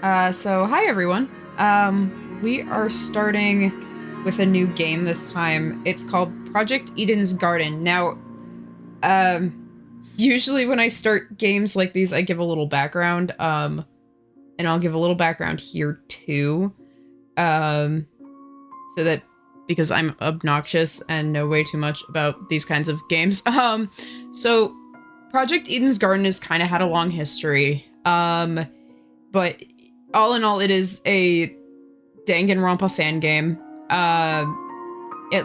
So hi everyone. We are starting with a new game this time. It's called Project Eden's Garden. Now, usually when I start games like these, I give a little background, and I'll give a little background here too, so that because I'm obnoxious and know way too much about these kinds of games. So Project Eden's Garden has kind of had a long history, but all in all, it is a Danganronpa fan game. At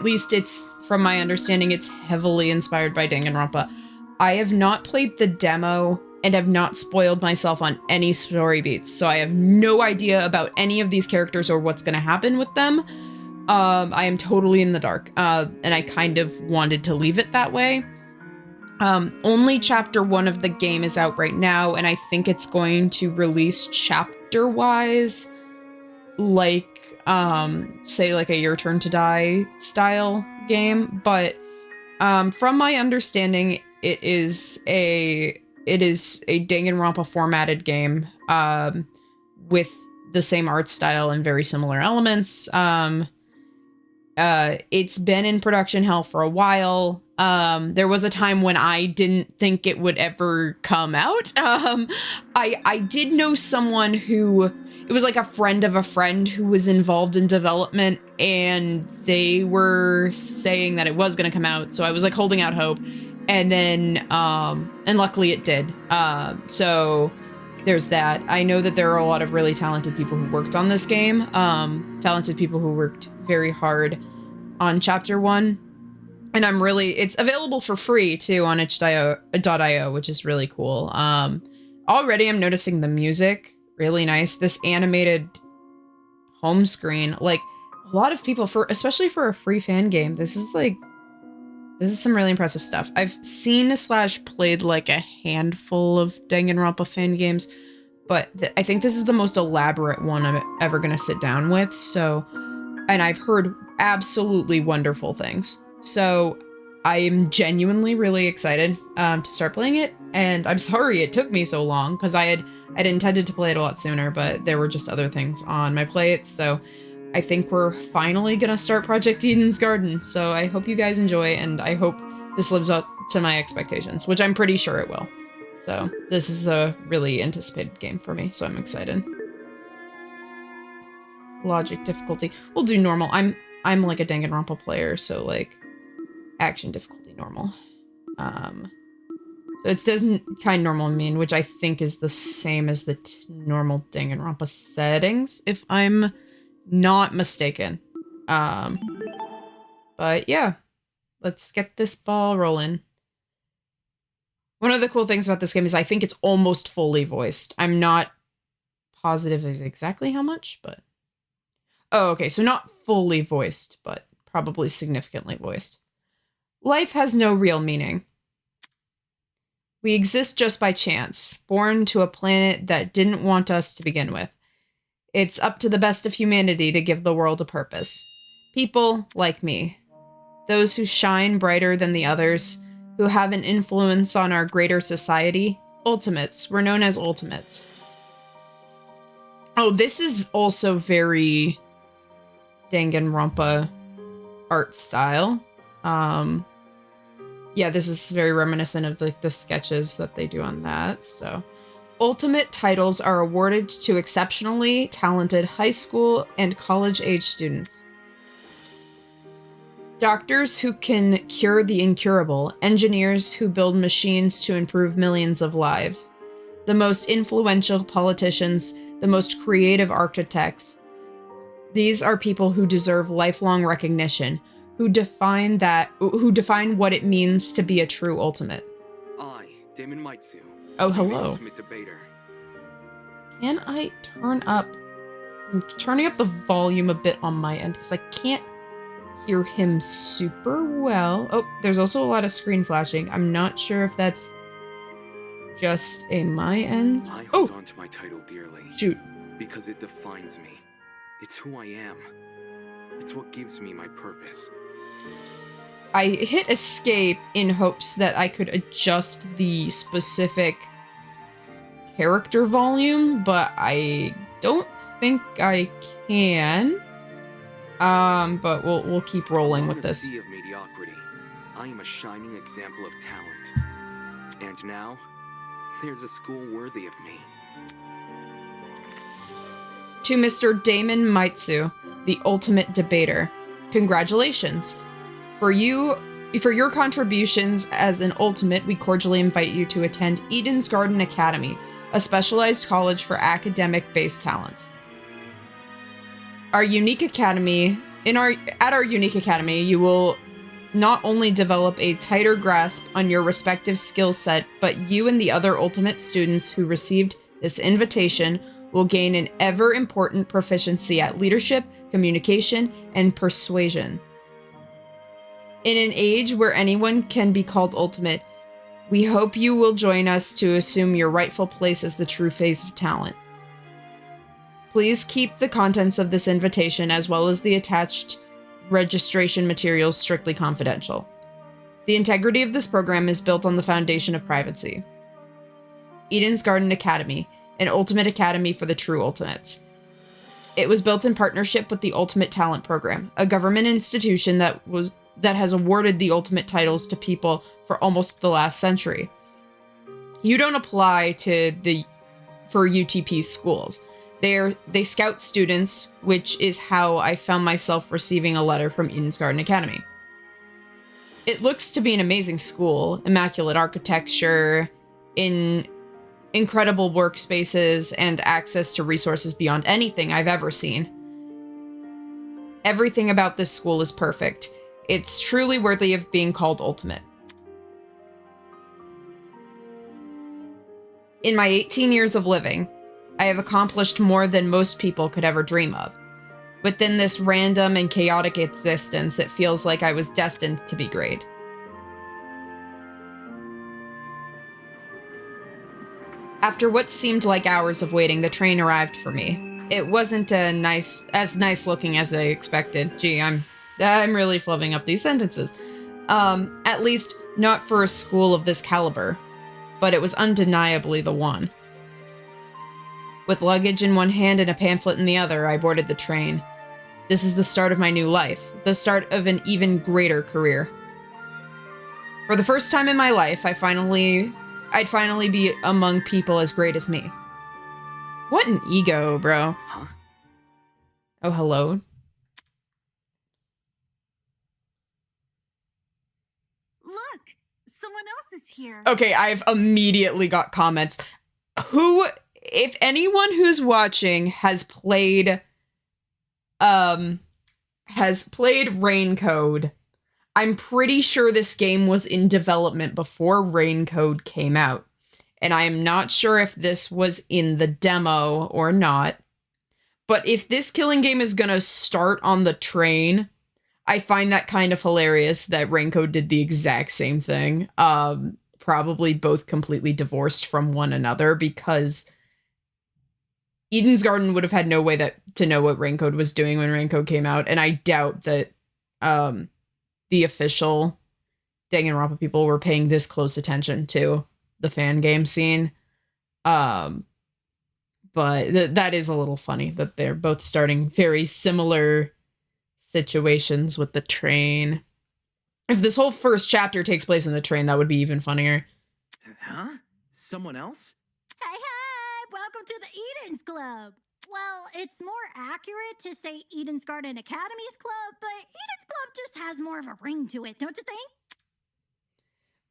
least it's, from my understanding, it's heavily inspired by Danganronpa. I have not played the demo and have not spoiled myself on any story beats, so I have no idea about any of these characters or what's going to happen with them. I am totally in the dark, and I kind of wanted to leave it that way. Only chapter 1 of the game is out right now, and I think it's going to release chapter-wise, like, say, like a Your Turn to Die style game. But, from my understanding, it is a Danganronpa formatted game, with the same art style and very similar elements. It's been in production hell for a while. There was a time when I didn't think it would ever come out. I did know someone who, it was like a friend of a friend who was involved in development, and they were saying that it was going to come out. So I was like holding out hope, and then, and luckily it did. So there's that. I know that there are a lot of really talented people who worked on this game. Talented people who worked very hard on chapter 1. And it's available for free too on itch.io, which is really cool. Already I'm noticing the music, really nice. This animated home screen, like a lot of people, especially for a free fan game, this is some really impressive stuff. I've seen / played like a handful of Danganronpa fan games, but I think this is the most elaborate one I'm ever gonna sit down with. So, and I've heard absolutely wonderful things. So I am genuinely really excited to start playing it, and I'm sorry it took me so long, because I'd intended to play it a lot sooner, but there were just other things on my plate. So I think we're finally gonna start Project Eden's Garden. So I hope you guys enjoy, and I hope this lives up to my expectations, which I'm pretty sure it will. So this is a really anticipated game for me, so I'm excited. Logic difficulty. We'll do normal. I'm like a Danganronpa player, so like action difficulty normal. So it doesn't kind normal mean, which I think is the same as the normal Danganronpa settings, if I'm not mistaken. But yeah, let's get this ball rolling. One of the cool things about this game is I think it's almost fully voiced. I'm not positive of exactly how much, but... Oh, okay, so not fully voiced, but probably significantly voiced. Life has no real meaning. We exist just by chance, born to a planet that didn't want us to begin with. It's up to the best of humanity to give the world a purpose. People like me. Those who shine brighter than the others, who have an influence on our greater society. Ultimates. We're known as ultimates. Oh, this is also very Danganronpa art style. Yeah, this is very reminiscent of like the sketches that they do on that. So, ultimate titles are awarded to exceptionally talented high school and college-age students. Doctors who can cure the incurable, engineers who build machines to improve millions of lives, the most influential politicians, the most creative architects. These are people who deserve lifelong recognition, who define what it means to be a true ultimate. Oh, hello. Can I turn up? I'm turning up the volume a bit on my end because I can't hear him super well. Oh, there's also a lot of screen flashing. I'm not sure if that's just a my end. I hold on to my title dearly. Shoot. Because it defines me. It's who I am. It's what gives me my purpose. I hit escape in hopes that I could adjust the specific character volume, but I don't think I can. But we'll keep rolling with this. In a sea of mediocrity, I am a shining example of talent. And now, there's a school worthy of me. To Mr. Damon Maitsu, the ultimate debater. Congratulations. For your contributions as an ultimate, we cordially invite you to attend Eden's Garden Academy, a specialized college for academic-based talents. At our unique academy, you will not only develop a tighter grasp on your respective skill set, but you and the other ultimate students who received this invitation will gain an ever-important proficiency at leadership, communication, and persuasion. In an age where anyone can be called ultimate, we hope you will join us to assume your rightful place as the true face of talent. Please keep the contents of this invitation as well as the attached registration materials strictly confidential. The integrity of this program is built on the foundation of privacy. Eden's Garden Academy, an ultimate academy for the true ultimates. It was built in partnership with the Ultimate Talent Program, a government institution that has awarded the ultimate titles to people for almost the last century. You don't apply for UTP schools. They scout students, which is how I found myself receiving a letter from Eden's Garden Academy. It looks to be an amazing school, immaculate architecture, incredible workspaces, and access to resources beyond anything I've ever seen. Everything about this school is perfect. It's truly worthy of being called ultimate. In my 18 years of living, I have accomplished more than most people could ever dream of. Within this random and chaotic existence, it feels like I was destined to be great. After what seemed like hours of waiting, the train arrived for me. It wasn't as nice looking as I expected. Gee, I'm really flubbing up these sentences. At least not for a school of this caliber. But it was undeniably the one. With luggage in one hand and a pamphlet in the other, I boarded the train. This is the start of my new life, the start of an even greater career. For the first time in my life, I'd finally be among people as great as me. What an ego, bro. Huh? Oh, hello. Look, someone else is here. Okay, I've immediately got comments. Who, if anyone who's watching has played Raincode, I'm pretty sure this game was in development before Raincode came out. And I am not sure if this was in the demo or not. But if this killing game is gonna start on the train, I find that kind of hilarious that Raincode did the exact same thing. Probably both completely divorced from one another, because Eden's Garden would have had no way to know what Raincode was doing when Raincode came out, and I doubt that the official Danganronpa people were paying this close attention to the fan game scene. But that is a little funny that they're both starting very similar situations with the train. If this whole first chapter takes place in the train, that would be even funnier. Huh? Someone else? Hey, welcome to the Eden's Club. Well, it's more accurate to say Eden's Garden Academy's Club, but Eden's Club just has more of a ring to it, don't you think?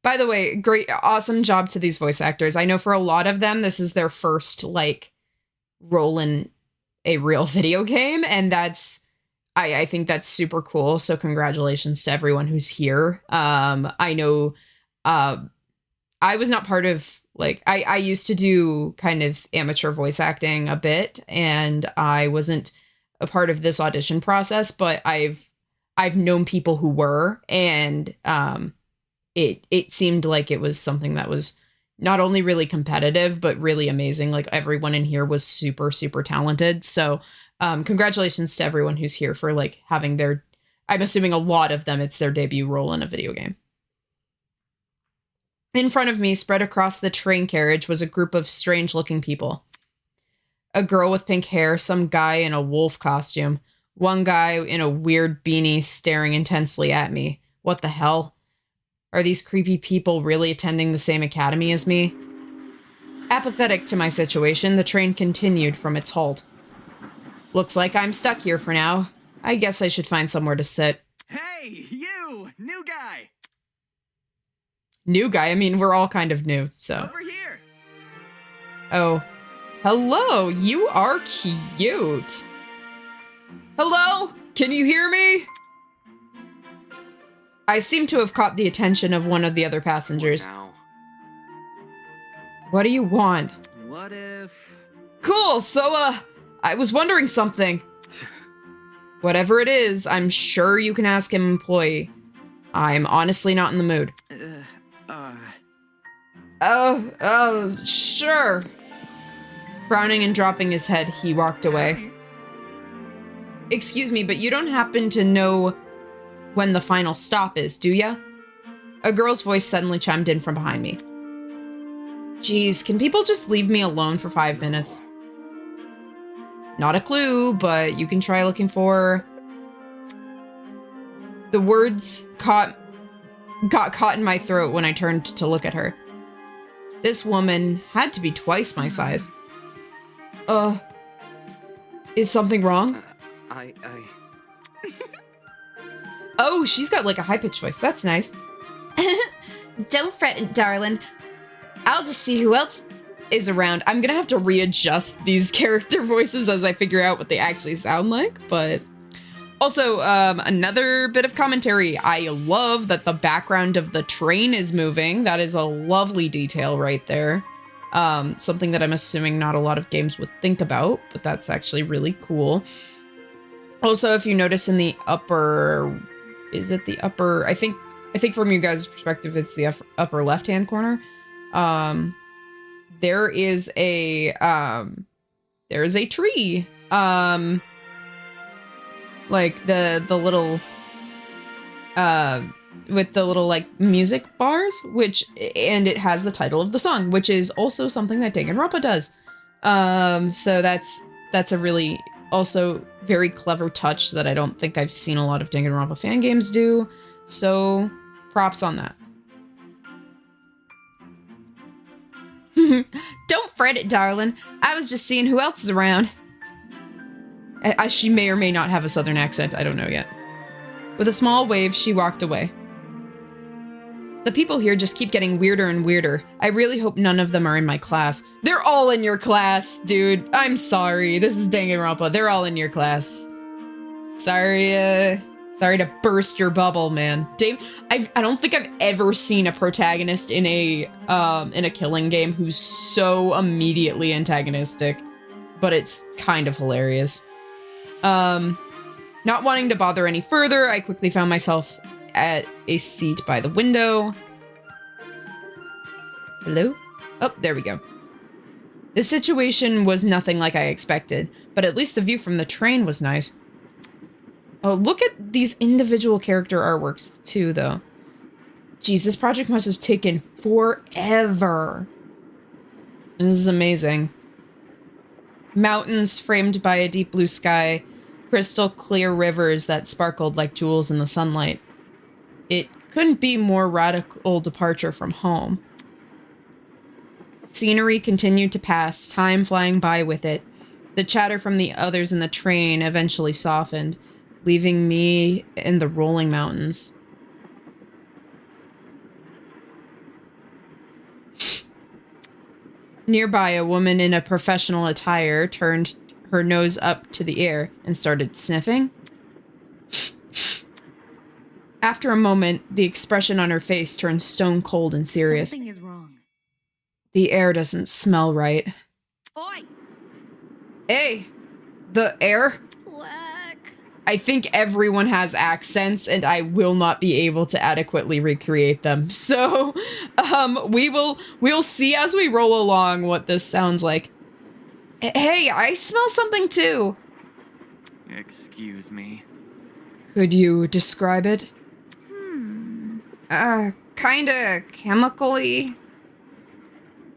By the way, great, awesome job to these voice actors. I know for a lot of them, this is their first, role in a real video game, and I think that's super cool, so congratulations to everyone who's here. I know, I was not part of, I used to do kind of amateur voice acting a bit, and I wasn't a part of this audition process, but I've known people who were, and it seemed like it was something that was not only really competitive, but really amazing. Like, everyone in here was super, super talented. So congratulations to everyone who's here for having their, I'm assuming a lot of them, it's their debut role in a video game. In front of me, spread across the train carriage, was a group of strange-looking people. A girl with pink hair, some guy in a wolf costume, one guy in a weird beanie staring intensely at me. What the hell? Are these creepy people really attending the same academy as me? Apathetic to my situation, the train continued from its halt. Looks like I'm stuck here for now. I guess I should find somewhere to sit. Hey, you! New guy! New guy? I mean, we're all kind of new, so. Over here! Oh. Hello, you are cute. Hello? Can you hear me? I seem to have caught the attention of one of the other passengers. What now? What do you want? What if... Cool, so, I was wondering something. Whatever it is, I'm sure you can ask an employee. I'm honestly not in the mood. Sure. Frowning and dropping his head, he walked away. Excuse me, but you don't happen to know when the final stop is, do ya? A girl's voice suddenly chimed in from behind me. Jeez, can people just leave me alone for 5 minutes? Not a clue, but you can try looking for... The words got caught in my throat when I turned to look at her. This woman had to be twice my size. Is something wrong? Oh, she's got like a high-pitched voice. That's nice. Don't fret, darling. I'll just see who else is around. I'm gonna have to readjust these character voices as I figure out what they actually sound like, but... Also, another bit of commentary. I love that the background of the train is moving. That is a lovely detail right there. Something that I'm assuming not a lot of games would think about, but that's actually really cool. Also, if you notice in the upper... Is it the upper... I think from you guys' perspective, it's the upper left-hand corner. There is a tree. Like the little with the little like music bars, and it has the title of the song, which is also something that Danganronpa does. So that's a really also very clever touch that I don't think I've seen a lot of Danganronpa fan games do. So props on that. Don't fret it, darling. I was just seeing who else is around. She may or may not have a southern accent, I don't know yet. With a small wave, she walked away. The people here just keep getting weirder and weirder. I really hope none of them are in my class. They're all in your class, dude. I'm sorry. This is Danganronpa. They're all in your class. Sorry to burst your bubble, man. Dave, I don't think I've ever seen a protagonist in a killing game who's so immediately antagonistic, but it's kind of hilarious. Not wanting to bother any further, I quickly found myself at a seat by the window. Hello? Oh, there we go. The situation was nothing like I expected, but at least the view from the train was nice. Oh, look at these individual character artworks too, though. Geez, this project must have taken forever. This is amazing. Mountains framed by a deep blue sky, crystal clear rivers that sparkled like jewels in the sunlight. It couldn't be more radical departure from home. Scenery continued to pass, time flying by with it. The chatter from the others in the train eventually softened, leaving me in the rolling mountains. Nearby, a woman in a professional attire turned her nose up to the air and started sniffing. After a moment, the expression on her face turned stone cold and serious. Something is wrong. The air doesn't smell right. Oi! Hey! The air? Quack. I think everyone has accents, and I will not be able to adequately recreate them. So, we'll see as we roll along what this sounds like. Hey, I smell something too. Excuse me. Could you describe it? Kinda chemically.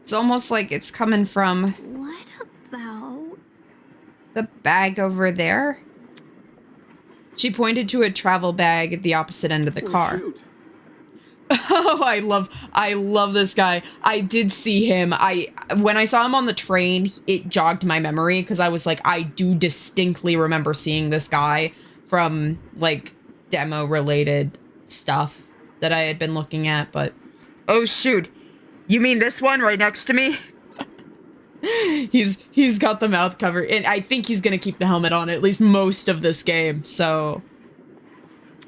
It's almost like it's coming from... What about The bag over there? She pointed to a travel bag at the opposite end of the car. Shoot. Oh, I love this guy. I did see him. When I saw him on the train, it jogged my memory because I was like, I do distinctly remember seeing this guy from like demo related stuff that I had been looking at, but oh shoot. You mean this one right next to me? He's got the mouth covered, and I think he's gonna keep the helmet on at least most of this game, so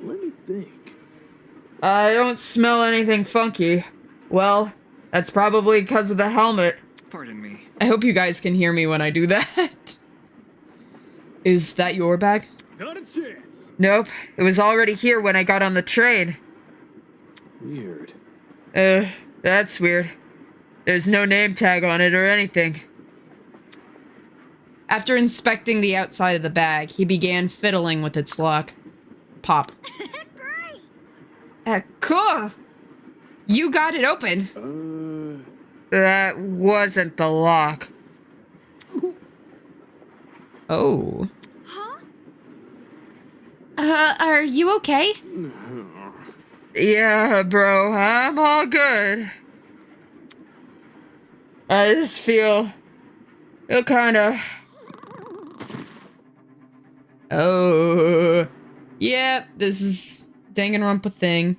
Let me think. I don't smell anything funky. Well, that's probably because of the helmet. Pardon me. I hope you guys can hear me when I do that. Is that your bag? Not a chance. Nope. It was already here when I got on the train. Weird. That's weird. There's no name tag on it or anything. After inspecting the outside of the bag, he began fiddling with its lock. Pop. Great! Cool! You got it open. That wasn't the lock. Oh. Huh? Are you okay? Yeah, bro, I'm all good. I just feel kinda... Oh. Yep, this is Danganronpa thing.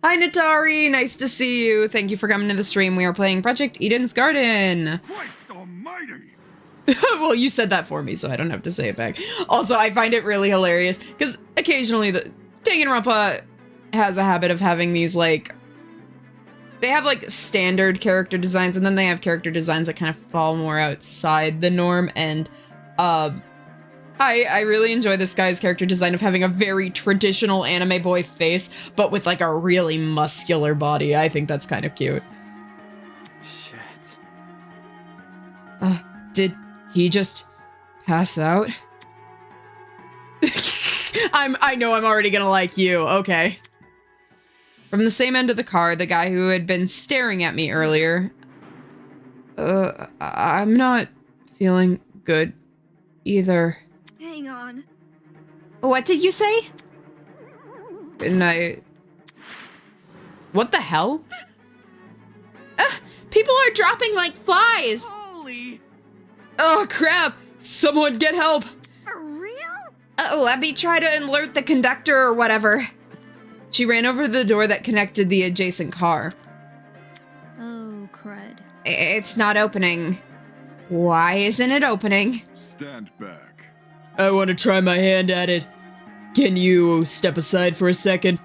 Hi, Natari. Nice to see you. Thank you for coming to the stream. We are playing Project Eden's Garden. Christ almighty! Well, you said that for me, so I don't have to say it back. Also, I find it really hilarious, because occasionally the Danganronpa has a habit of having these, like... They have, like, standard character designs, and then they have character designs that kind of fall more outside the norm, and, I really enjoy this guy's character design of having a very traditional anime boy face, but with, like, a really muscular body. I think that's kind of cute. Shit. Did he just pass out? I know I'm already gonna like you. Okay. From the same end of the car, the guy who had been staring at me earlier. I'm not feeling good either. Hang on. What did you say? Good night. What the hell? People are dropping like flies. Holy! Oh crap! Someone get help! For real? Let me try to alert the conductor or whatever. She ran over to the door that connected the adjacent car. Oh, crud. It's not opening. Why isn't it opening? Stand back. I want to try my hand at it. Can you step aside for a second?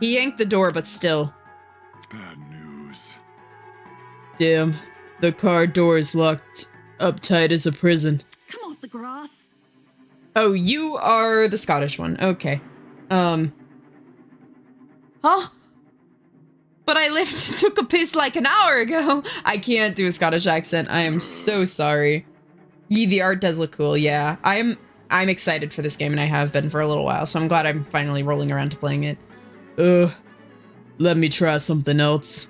He yanked the door, but still. Bad news. Damn, the car door is locked up tight as a prison. Come off the grass. Oh, you are the Scottish one. Okay. Huh? But I left and took a piss like an hour ago. I can't do a Scottish accent. I am so sorry. The art does look cool, yeah. I'm excited for this game, and I have been for a little while, so I'm glad I'm finally rolling around to playing it. Let me try something else.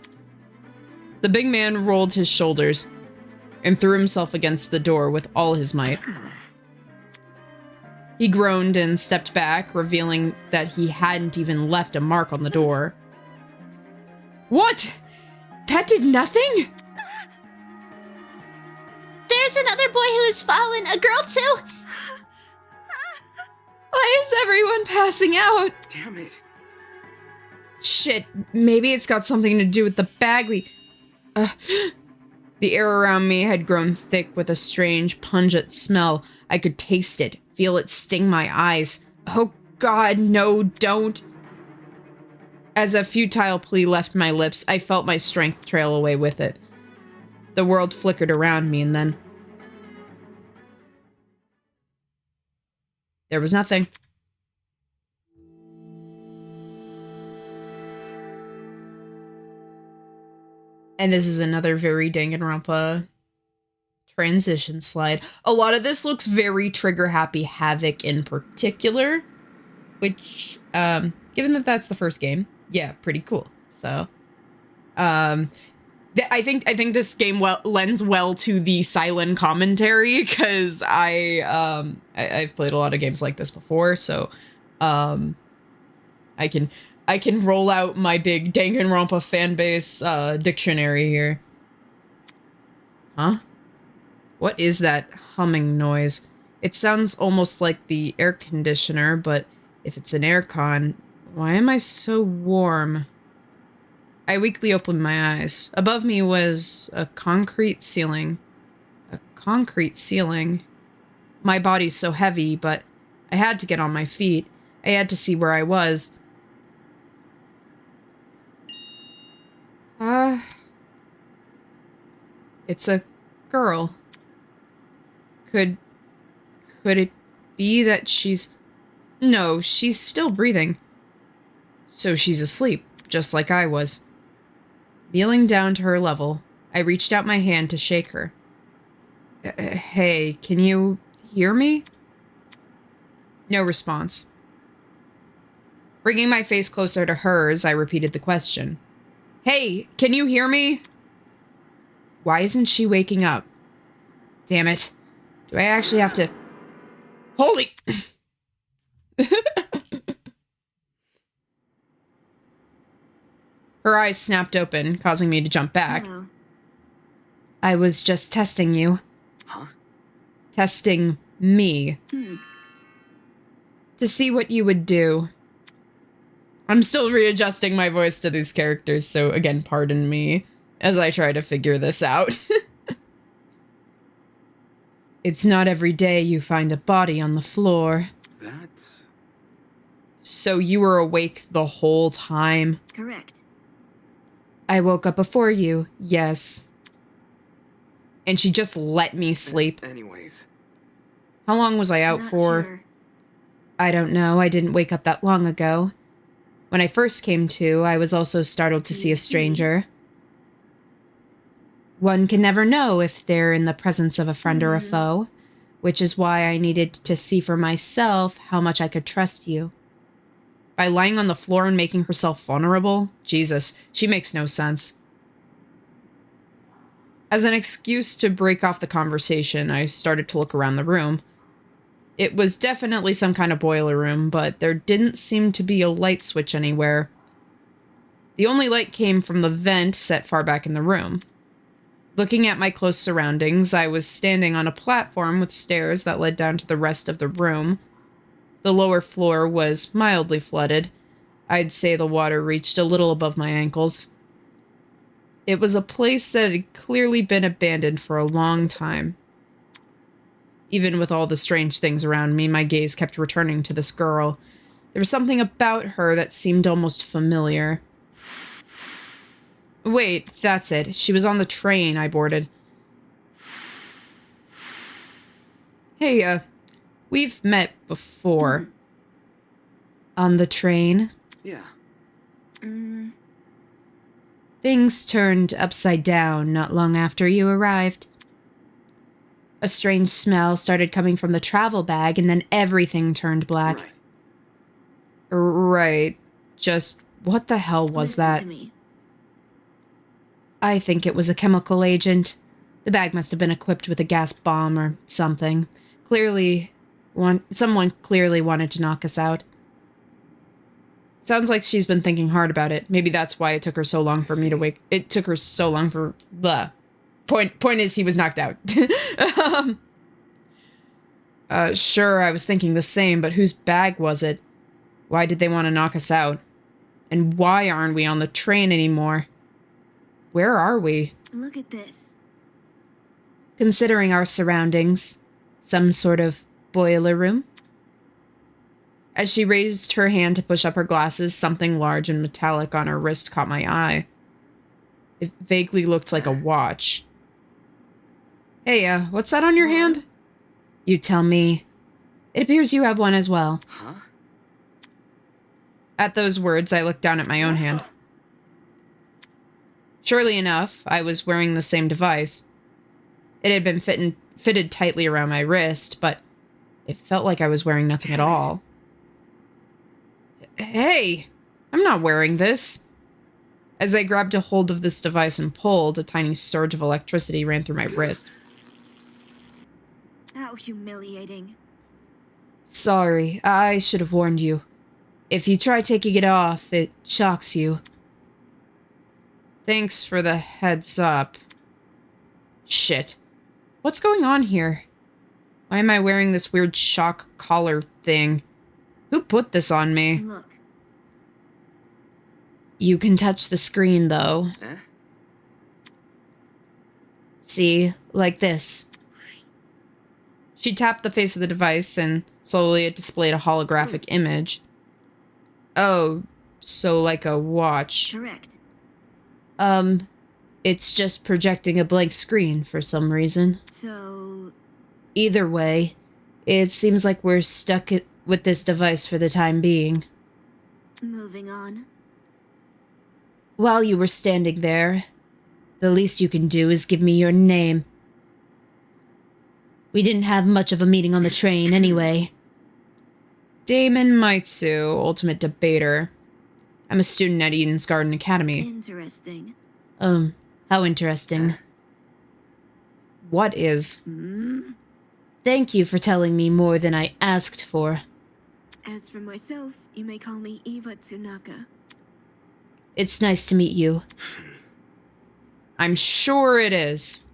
The big man rolled his shoulders and threw himself against the door with all his might. He groaned and stepped back, revealing that he hadn't even left a mark on the door. What? That did nothing? There's another boy who has fallen. A girl, too. Why is everyone passing out? Damn it. Shit, maybe it's got something to do with the bag we... The air around me had grown thick with a strange, pungent smell. I could taste it, feel it sting my eyes. Oh God, no, don't. As a futile plea left my lips, I felt my strength trail away with it. The world flickered around me, and then... there was nothing. And this is another very Danganronpa transition slide. A lot of this looks very trigger-happy Havoc in particular, which, given that that's the first game, yeah, pretty cool. So, I think this game lends well to the Cylen commentary, because I've played a lot of games like this before, so I can roll out my big Danganronpa fanbase dictionary here. Huh? What is that humming noise? It sounds almost like the air conditioner, but if it's an aircon, why am I so warm? I weakly opened my eyes. Above me was a concrete ceiling. A concrete ceiling? My body's so heavy, but I had to get on my feet. I had to see where I was. It's a girl. Could it be that she's... No, she's still breathing. So she's asleep, just like I was. Kneeling down to her level, I reached out my hand to shake her. Hey, can you hear me? No response. Bringing my face closer to hers, I repeated the question. Hey, can you hear me? Why isn't she waking up? Damn it. Do I actually have to... Holy... Her eyes snapped open, causing me to jump back. Hello. I was just testing you. Huh? Testing me. To see what you would do. I'm still readjusting my voice to these characters, so again, pardon me as I try to figure this out. It's not every day you find a body on the floor. That's... So you were awake the whole time? Correct. I woke up before you, yes. And she just let me sleep. Anyways. How long was I out Not for? sure. I don't know, I didn't wake up that long ago. When I first came to, I was also startled to see a stranger. One can never know if they're in the presence of a friend or a foe, which is why I needed to see for myself how much I could trust you. By lying on the floor and making herself vulnerable? Jesus, she makes no sense. As an excuse to break off the conversation, I started to look around the room. It was definitely some kind of boiler room, but there didn't seem to be a light switch anywhere. The only light came from the vent set far back in the room. Looking at my close surroundings, I was standing on a platform with stairs that led down to the rest of the room. The lower floor was mildly flooded. I'd say the water reached a little above my ankles. It was a place that had clearly been abandoned for a long time. Even with all the strange things around me, my gaze kept returning to this girl. There was something about her that seemed almost familiar. Wait, that's it. She was on the train I boarded. Hey, we've met before. On the train? Yeah. Things turned upside down not long after you arrived. A strange smell started coming from the travel bag, and then everything turned black. Right. Just what the hell was Listen that? to me. I think it was a chemical agent. The bag must have been equipped with a gas bomb or something. Someone clearly wanted to knock us out. Sounds like she's been thinking hard about it. Maybe that's why it took her so long for me to wake. It took her so long for the point is he was knocked out. Sure, I was thinking the same, but whose bag was it? Why did they want to knock us out? And why aren't we on the train anymore? Where are we? Look at this. Considering our surroundings, some sort of boiler room? As she raised her hand to push up her glasses, something large and metallic on her wrist caught my eye. It vaguely looked like a watch. Hey, what's that on your hand? You tell me. It appears you have one as well. Huh? At those words, I looked down at my own hand. Surely enough, I was wearing the same device. It had been fitted tightly around my wrist, but it felt like I was wearing nothing at all. Hey, I'm not wearing this. As I grabbed a hold of this device and pulled, a tiny surge of electricity ran through my wrist. How humiliating. Sorry, I should have warned you. If you try taking it off, it shocks you. Thanks for the heads up. Shit. What's going on here? Why am I wearing this weird shock collar thing? Who put this on me? Look. You can touch the screen, though. Eh? See? Like this. She tapped the face of the device, and slowly it displayed a holographic image. Oh, so like a watch. Correct. It's just projecting a blank screen for some reason. So... Either way, it seems like we're stuck with this device for the time being. moving on. While you were standing there, the least you can do is give me your name. We didn't have much of a meeting on the train anyway. Damon Maitsu, Ultimate Debater. I'm a student at Eden's Garden Academy. Interesting. How interesting. What is? Thank you for telling me more than I asked for. As for myself, you may call me Eva Tsunaka. It's nice to meet you. I'm sure it is.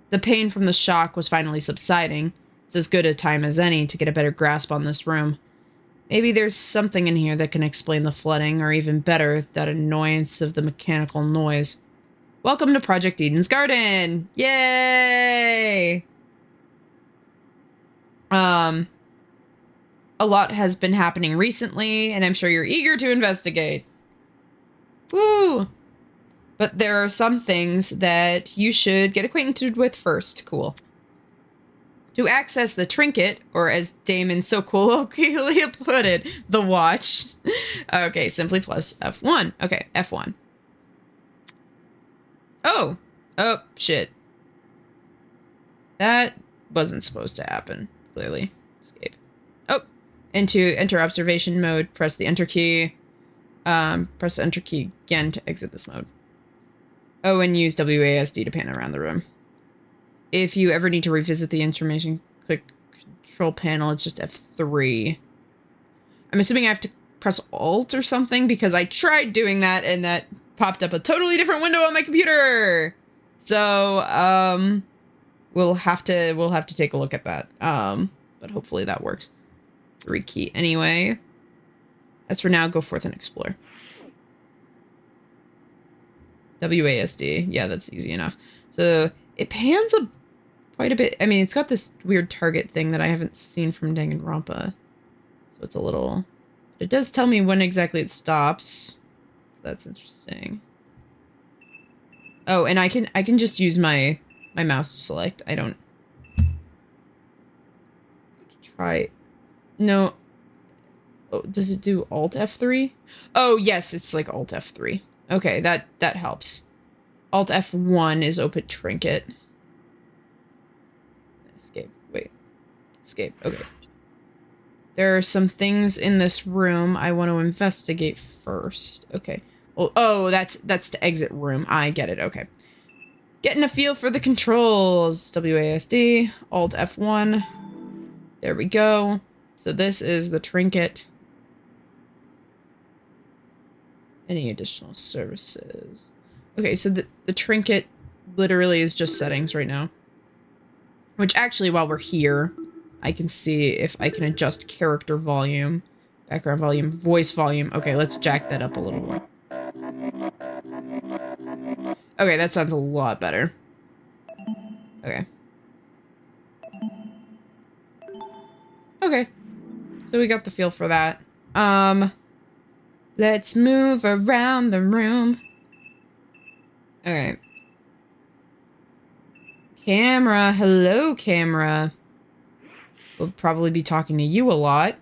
The pain from the shock was finally subsiding. It's as good a time as any to get a better grasp on this room. Maybe there's something in here that can explain the flooding, or even better, that annoyance of the mechanical noise. Welcome to Project Eden's Garden! Yay! A lot has been happening recently, and I'm sure you're eager to investigate. Woo! But there are some things that you should get acquainted with first. Cool. To access the trinket, or as Damon so colloquially put it, the watch. Okay, simply plus F1. Okay, F1. Oh. Oh, shit. That wasn't supposed to happen, clearly. Escape. Oh. And to enter observation mode, press the enter key. Press the enter key again to exit this mode. Oh, and use WASD to pan around the room. If you ever need to revisit the information, click control panel. It's just F3. I'm assuming I have to press Alt or something because I tried doing that and that popped up a totally different window on my computer. So, we'll have to take a look at that. But hopefully that works. 3 key anyway. As for now, go forth and explore. WASD. Yeah, that's easy enough. So it pans quite a bit. I mean, it's got this weird target thing that I haven't seen from Danganronpa. So it's a little... It does tell me when exactly it stops. That's interesting. Oh, and I can just use my mouse to select. I don't... Try... No. Oh, does it do Alt F3? Oh, yes, it's like Alt F3. Okay, that helps. Alt F1 is open trinket. Escape. Wait. Escape. Okay. There are some things in this room I want to investigate first. Okay. Well, oh, that's to exit room. I get it. Okay. Getting a feel for the controls. WASD. Alt F1. There we go. So this is the trinket. Any additional services? Okay, so the trinket literally is just settings right now. Which actually, while we're here, I can see if I can adjust character volume, background volume, voice volume. Okay, let's jack that up a little more. Okay, that sounds a lot better. Okay. Okay. So we got the feel for that. Let's move around the room. Okay. Camera. Hello, camera. We'll probably be talking to you a lot.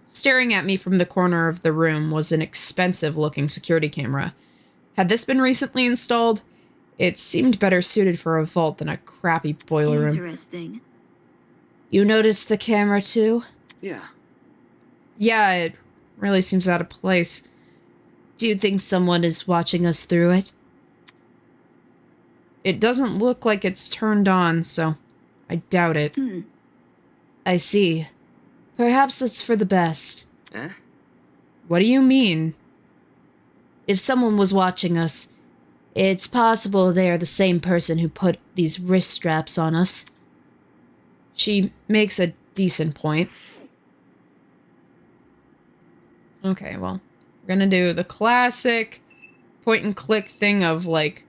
Staring at me from the corner of the room was an expensive-looking security camera. Had this been recently installed, it seemed better suited for a vault than a crappy boiler room. Interesting. You noticed the camera, too? Yeah. Yeah, it really seems out of place. Do you think someone is watching us through it? It doesn't look like it's turned on, so I doubt it. I see. Perhaps that's for the best. Eh? What do you mean? If someone was watching us, it's possible they are the same person who put these wrist straps on us. She makes a decent point. Okay, well, we're gonna do the classic point and click thing of, like,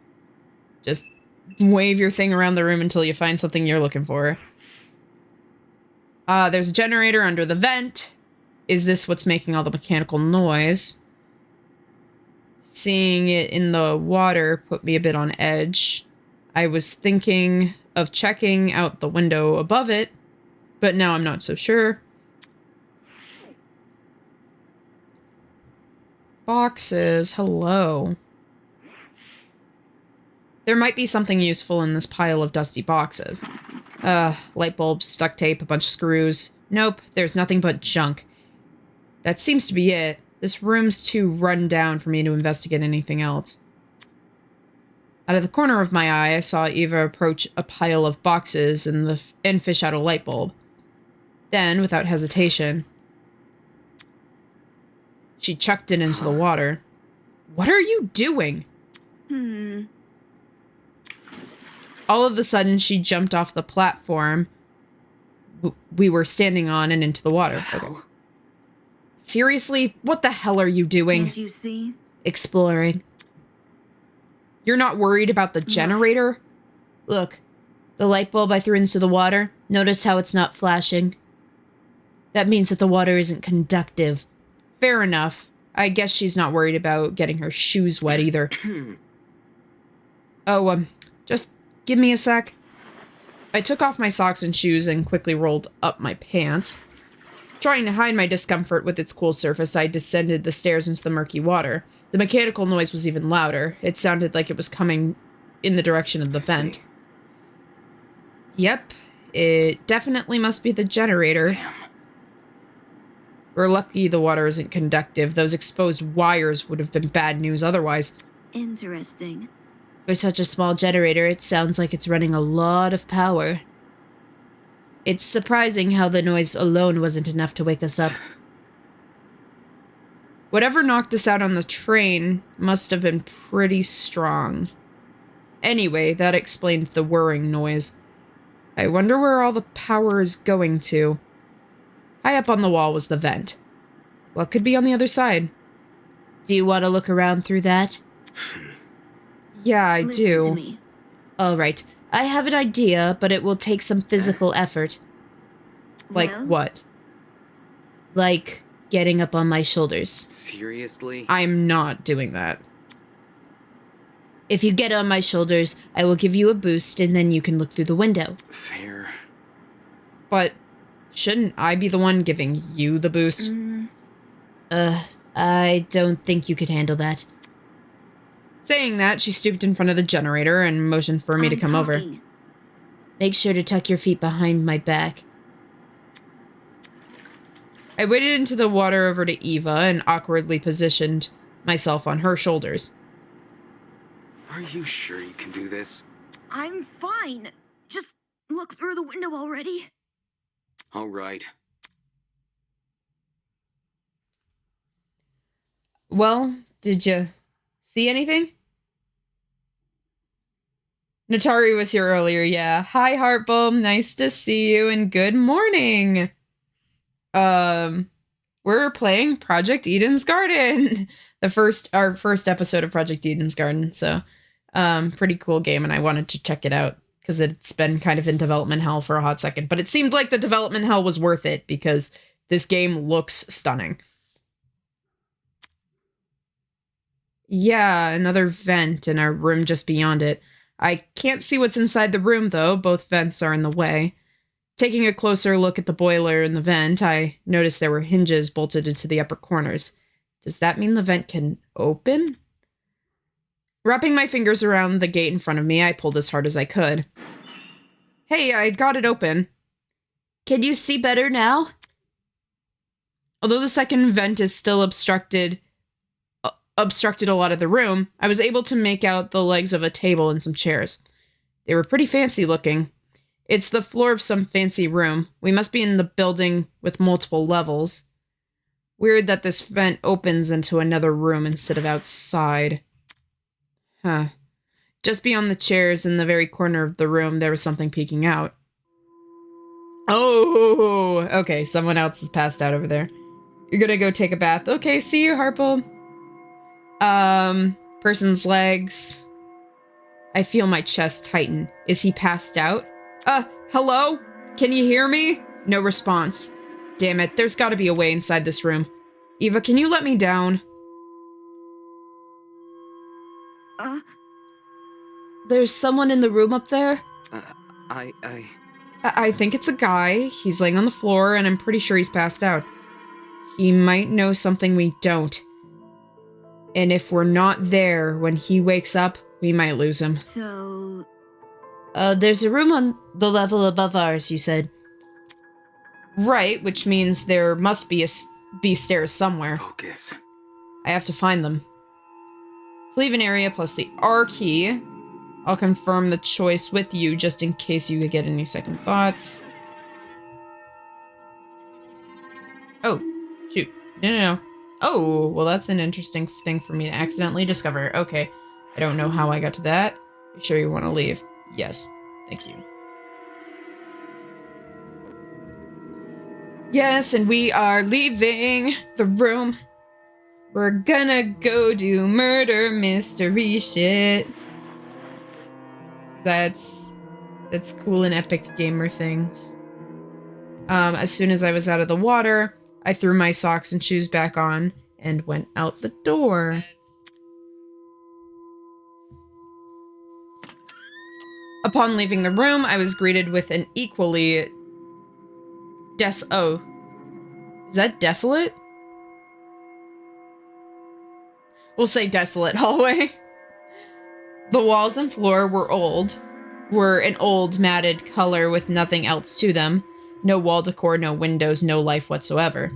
just wave your thing around the room until you find something you're looking for. There's a generator under the vent. Is this what's making all the mechanical noise? Seeing it in the water put me a bit on edge. I was thinking of checking out the window above it, but now I'm not so sure. Boxes, hello. There might be something useful in this pile of dusty boxes. Light bulbs, duct tape, a bunch of screws. Nope, there's nothing but junk. That seems to be it. This room's too run down for me to investigate anything else. Out of the corner of my eye, I saw Eva approach a pile of boxes and fish out a light bulb. Then, without hesitation, she chucked it into the water. What are you doing? All of a sudden, she jumped off the platform we were standing on and into the water. Okay. Seriously? What the hell are you doing? Can't you see? Exploring. You're not worried about the generator? Look, the light bulb I threw into the water, notice how it's not flashing? That means that the water isn't conductive. Fair enough. I guess she's not worried about getting her shoes wet either. Oh, just give me a sec. I took off my socks and shoes and quickly rolled up my pants. Trying to hide my discomfort with its cool surface, I descended the stairs into the murky water. The mechanical noise was even louder. It sounded like it was coming in the direction of the vent. Yep, it definitely must be the generator. Damn. We're lucky the water isn't conductive. Those exposed wires would have been bad news otherwise. Interesting. For such a small generator, it sounds like it's running a lot of power. It's surprising how the noise alone wasn't enough to wake us up. Whatever knocked us out on the train must have been pretty strong. Anyway, that explained the whirring noise. I wonder where all the power is going to. High up on the wall was the vent. What could be on the other side? Do you want to look around through that? Yeah, I Listen do. to me. All right. I have an idea, but it will take some physical effort. Like Well, what? Like getting up on my shoulders. Seriously? I'm not doing that. If you get on my shoulders, I will give you a boost and then you can look through the window. Fair. But shouldn't I be the one giving you the boost? I don't think you could handle that. Saying that, she stooped in front of the generator and motioned for me to I'm come over. talking. Make sure to tuck your feet behind my back. I waded into the water over to Eva and awkwardly positioned myself on her shoulders. Are you sure you can do this? I'm fine. Just look through the window already. All right. Well, did you see anything? Natari was here earlier, yeah. Hi, Heartbulb. Nice to see you and good morning. We're playing Project Eden's Garden. Our first episode of Project Eden's Garden, so pretty cool game, and I wanted to check it out because it's been kind of in development hell for a hot second, but it seemed like the development hell was worth it because this game looks stunning. Yeah, another vent and a room just beyond it. I can't see what's inside the room, though. Both vents are in the way. Taking a closer look at the boiler and the vent, I noticed there were hinges bolted into the upper corners. Does that mean the vent can open? Wrapping my fingers around the gate in front of me, I pulled as hard as I could. Hey, I got it open. Can you see better now? Although the second vent is still obstructed a lot of the room, I was able to make out the legs of a table and some chairs. They were pretty fancy looking. It's the floor of some fancy room. We must be in the building with multiple levels. Weird that this vent opens into another room instead of outside. Huh. Just beyond the chairs in the very corner of the room, there was something peeking out. Oh, okay, someone else has passed out over there. You're gonna go take a bath. Okay, see you, Harple. Person's legs. I feel my chest tighten. Is he passed out? Hello? Can you hear me? No response. Damn it, there's gotta be a way inside this room. Eva, can you let me down? There's someone in the room up there? I think it's a guy. He's laying on the floor, and I'm pretty sure he's passed out. He might know something we don't. And if we're not there when he wakes up, we might lose him. So... there's a room on the level above ours, you said. Right, which means there must be stairs somewhere. Focus. I have to find them. Leave an area plus the R key. I'll confirm the choice with you just in case you get any second thoughts. Oh, shoot. No. Oh, well, that's an interesting thing for me to accidentally discover. Okay. I don't know how I got to that. You sure you want to leave? Yes. Thank you. Yes, and we are leaving the room. We're gonna go do murder mystery shit. That's cool and epic gamer things. As soon as I was out of the water, I threw my socks and shoes back on and went out the door. Upon leaving the room, I was greeted with an equally is that desolate? We'll say desolate hallway. The walls and floor were an old matted color with nothing else to them. No wall decor, no windows, no life whatsoever.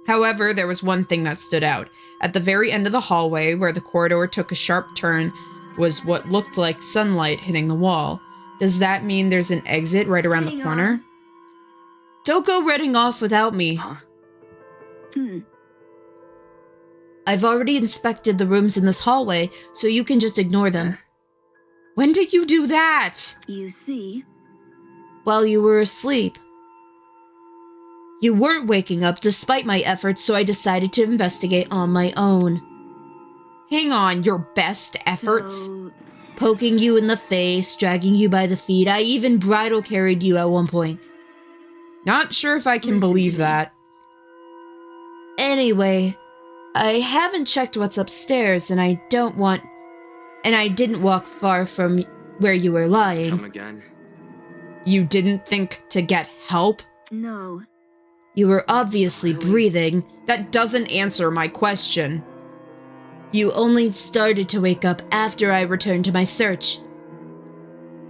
However, there was one thing that stood out. At the very end of the hallway, where the corridor took a sharp turn, was what looked like sunlight hitting the wall. Does that mean there's an exit right around the corner? Don't go running off without me. Huh? I've already inspected the rooms in this hallway, so you can just ignore them. When did you do that? You see? While you were asleep. You weren't waking up despite my efforts, so I decided to investigate on my own. Hang on, your best efforts? So, Poking you in the face, dragging you by the feet, I even bridal carried you at one point. Not sure if I can Listen believe to me. that. Anyway, I haven't checked what's upstairs, and I didn't walk far from where you were lying. Come again? You didn't think to get help? no. You were obviously Really? breathing. That doesn't answer my question. You only started to wake up after I returned to my search.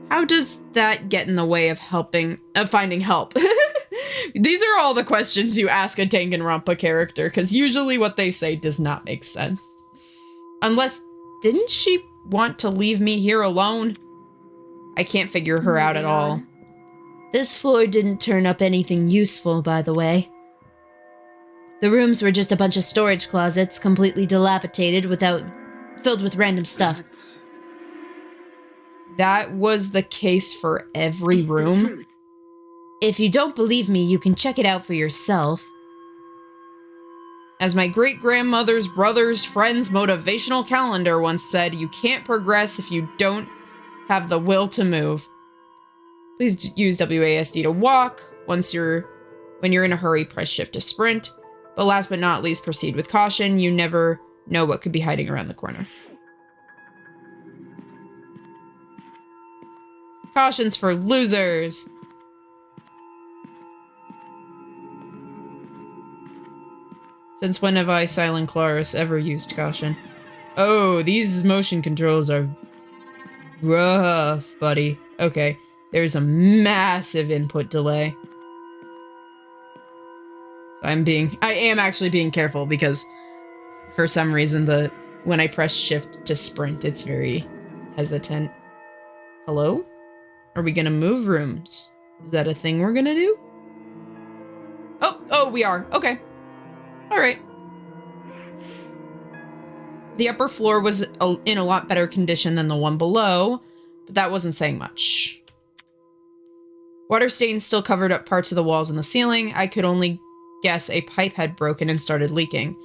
How does that get in the way of finding help? These are all the questions you ask a Danganronpa character, because usually what they say does not make sense. Unless, didn't she want to leave me here alone? I can't figure her out at Moving all. on. This floor didn't turn up anything useful, by the way. The rooms were just a bunch of storage closets, completely dilapidated, filled with random stuff. That was the case for every It's the room? truth. If you don't believe me, you can check it out for yourself. As my great-grandmother's brother's friend's motivational calendar once said, you can't progress if you don't have the will to move. Please use WASD to walk. When you're in a hurry, press shift to sprint. But last but not least, proceed with caution. You never know what could be hiding around the corner. Caution's for losers. Since when have I, Cylen Claris, ever used caution? Oh, these motion controls are rough, buddy. Okay, there's a massive input delay. I am actually being careful because for some reason when I press shift to sprint, it's very hesitant. Hello? Are we gonna move rooms? Is that a thing we're gonna do? Oh, we are. Okay. All right. The upper floor was in a lot better condition than the one below, but that wasn't saying much. Water stains still covered up parts of the walls and the ceiling. I could only guess a pipe had broken and started leaking.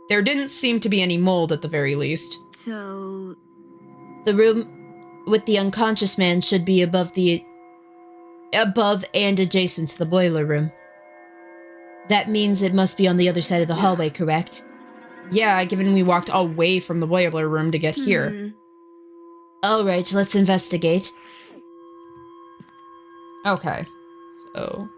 There didn't seem to be any mold at the very least. So, The room with the unconscious man should be above and adjacent to the boiler room. That means it must be on the other side of the hallway, correct? Yeah, given we walked away from the boiler room to get here. Alright, let's investigate. Okay, so...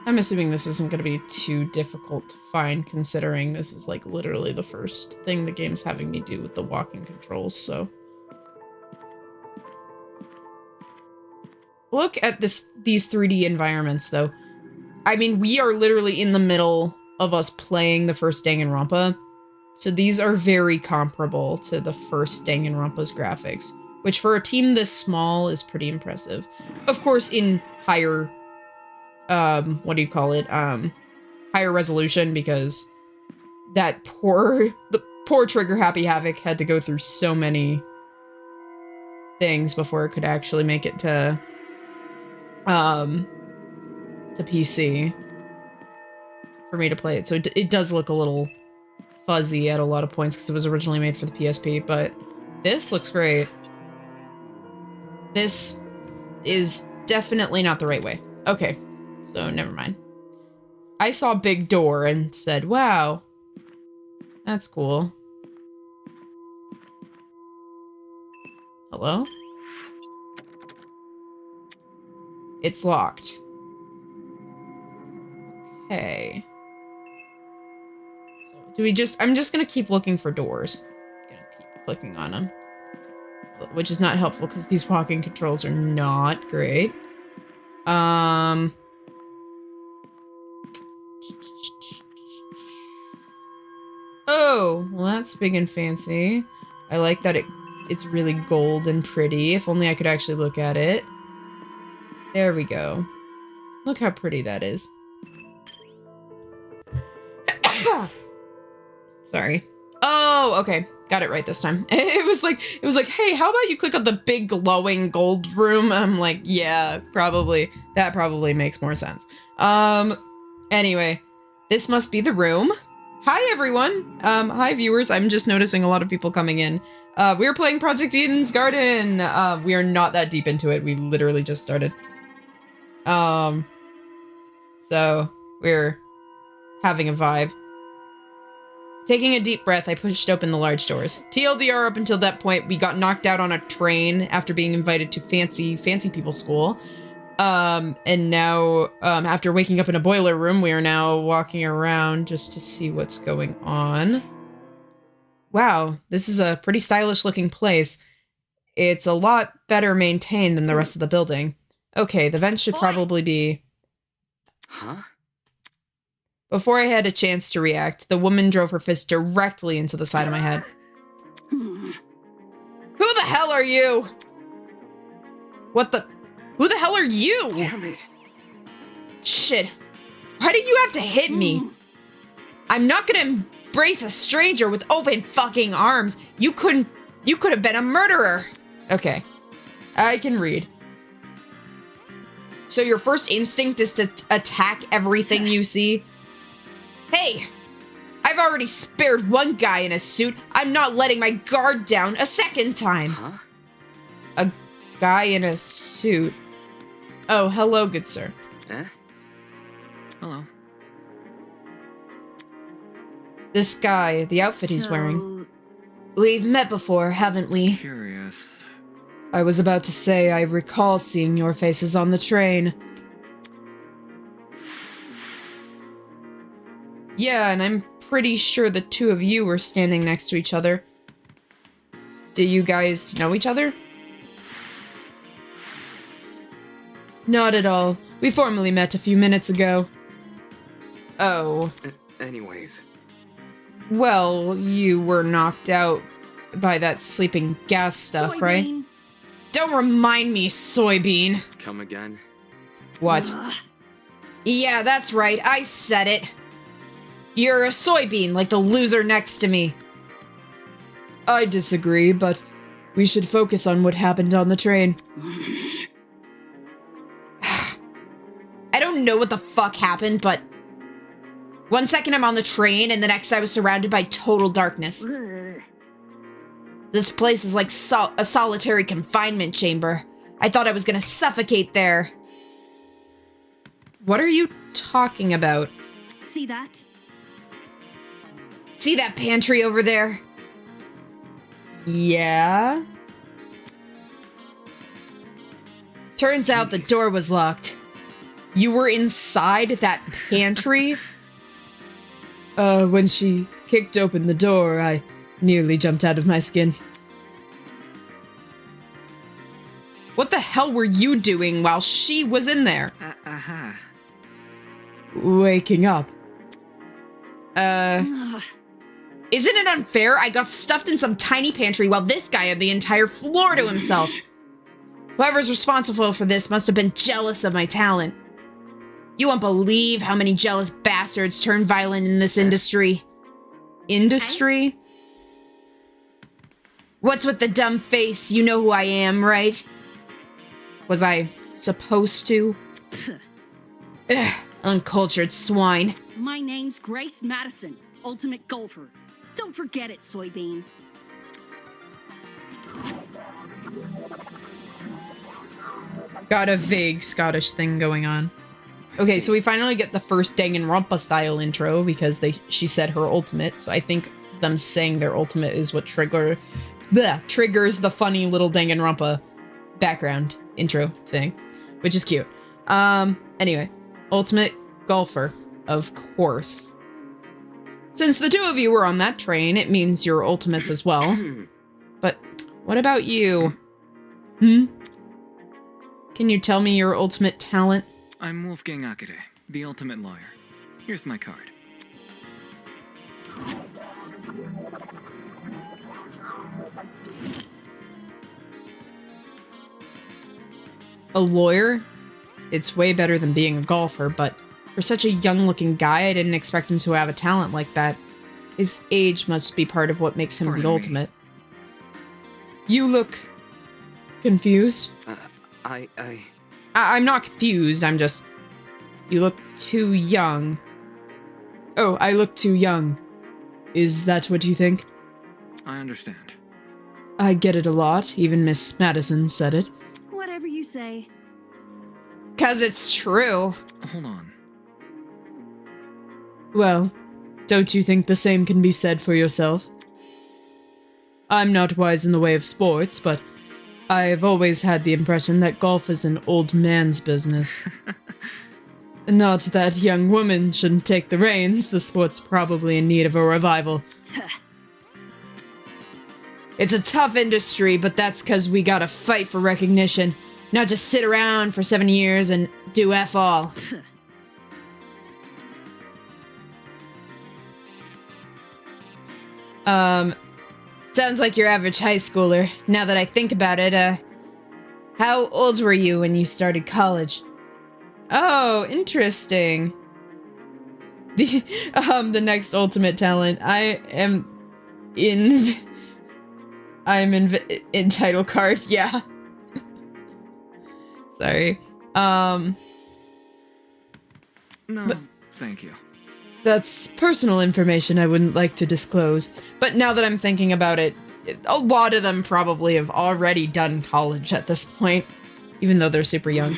I'm assuming this isn't going to be too difficult to find, considering this is, like, literally the first thing the game's having me do with the walking controls, so... Look at these 3D environments, though. I mean, we are literally in the middle of us playing the first Danganronpa, so these are very comparable to the first Danganronpa's graphics, which for a team this small is pretty impressive. Of course, in higher, what do you call it? Higher resolution, because the poor Trigger Happy Havoc had to go through so many things before it could actually make it to PC for me to play it. So it does look a little fuzzy at a lot of points because it was originally made for the PSP, but this looks great. This is definitely not the right way. Okay, so never mind. I saw big door and said, wow, that's cool. Hello? It's locked. Okay. So do we I'm just gonna keep looking for doors. Gonna keep clicking on them. Which is not helpful because these walking controls are not great. Oh, well that's big and fancy. I like that it's really gold and pretty. If only I could actually look at it. There we go. Look how pretty that is. Sorry. Oh, okay. Got it right this time. It was like, hey, how about you click on the big glowing gold room? I'm like, yeah, probably. That probably makes more sense. Anyway, this must be the room. Hi, everyone. Hi, viewers. I'm just noticing a lot of people coming in. We're playing Project Eden's Garden. We are not that deep into it. We literally just started. So we're having a vibe. Taking a deep breath, I pushed open the large doors. TLDR, up until that point, we got knocked out on a train after being invited to fancy people school. And now, after waking up in a boiler room, we are now walking around just to see what's going on. Wow, this is a pretty stylish looking place. It's a lot better maintained than the rest of the building. Okay, the vent should probably be... Huh? Before I had a chance to react, the woman drove her fist directly into the side of my head. Who the hell are you? What the... Who the hell are you? Damn it. Shit. Why did you have to hit me? I'm not gonna embrace a stranger with open fucking arms. You could have been a murderer. Okay. I can read. So your first instinct is to attack everything you see? Hey! I've already spared one guy in a suit. I'm not letting my guard down a second time. Huh? A guy in a suit. Oh, hello, good sir. Eh? Hello. This guy, the outfit he's wearing. We've met before, haven't we? Curious. I was about to say I recall seeing your faces on the train. Yeah, and I'm pretty sure the two of you were standing next to each other. Do you guys know each other? Not at all. We formally met a few minutes ago. Oh. Anyways. Well, you were knocked out by that sleeping gas stuff, right? Don't remind me, soybean. Come again? What? Yeah, that's right. I said it. You're a soybean, like the loser next to me. I disagree, but we should focus on what happened on the train. I don't know what the fuck happened, but 1 second I'm on the train, and the next I was surrounded by total darkness. This place is like a solitary confinement chamber. I thought I was gonna suffocate there. What are you talking about? See that? See that pantry over there? Yeah? Turns out the door was locked. You were inside that pantry? When she kicked open the door, I nearly jumped out of my skin. What the hell were you doing while she was in there? Waking up. Isn't it unfair? I got stuffed in some tiny pantry while this guy had the entire floor to himself. Whoever's responsible for this must have been jealous of my talent. You won't believe how many jealous bastards turn violent in this industry. Industry? What's with the dumb face? You know who I am, right? Was I supposed to? Ugh, uncultured swine. My name's Grace Madison, ultimate golfer. Don't forget it, soybean. Got a vague Scottish thing going on. Okay, so we finally get the first Danganronpa style intro because she said her ultimate. So I think them saying their ultimate is what triggers the funny little Danganronpa background intro thing, which is cute. Anyway, ultimate golfer, of course. Since the two of you were on that train, it means you're ultimates as well. But what about you? Can you tell me your ultimate talent? I'm Wolfgang Akere, the ultimate lawyer. Here's my card. A lawyer? It's way better than being a golfer, but for such a young-looking guy, I didn't expect him to have a talent like that. His age must be part of what makes him the ultimate. You look confused. I'm not confused, I'm just... You look too young. Oh, I look too young. Is that what you think? I understand. I get it a lot, even Miss Madison said it. Whatever you say. 'Cause it's true. Hold on. Well, don't you think the same can be said for yourself? I'm not wise in the way of sports, but I've always had the impression that golf is an old man's business. Not that young women shouldn't take the reins, the sport's probably in need of a revival. It's a tough industry, but that's 'cause we gotta fight for recognition, not just sit around for 7 years and do F all. Sounds like your average high schooler. Now that I think about it, how old were you when you started college? Oh, interesting. The next ultimate talent. I'm in title card, yeah. Sorry. No, thank you. That's personal information I wouldn't like to disclose. But now that I'm thinking about it, a lot of them probably have already done college at this point, even though they're super young.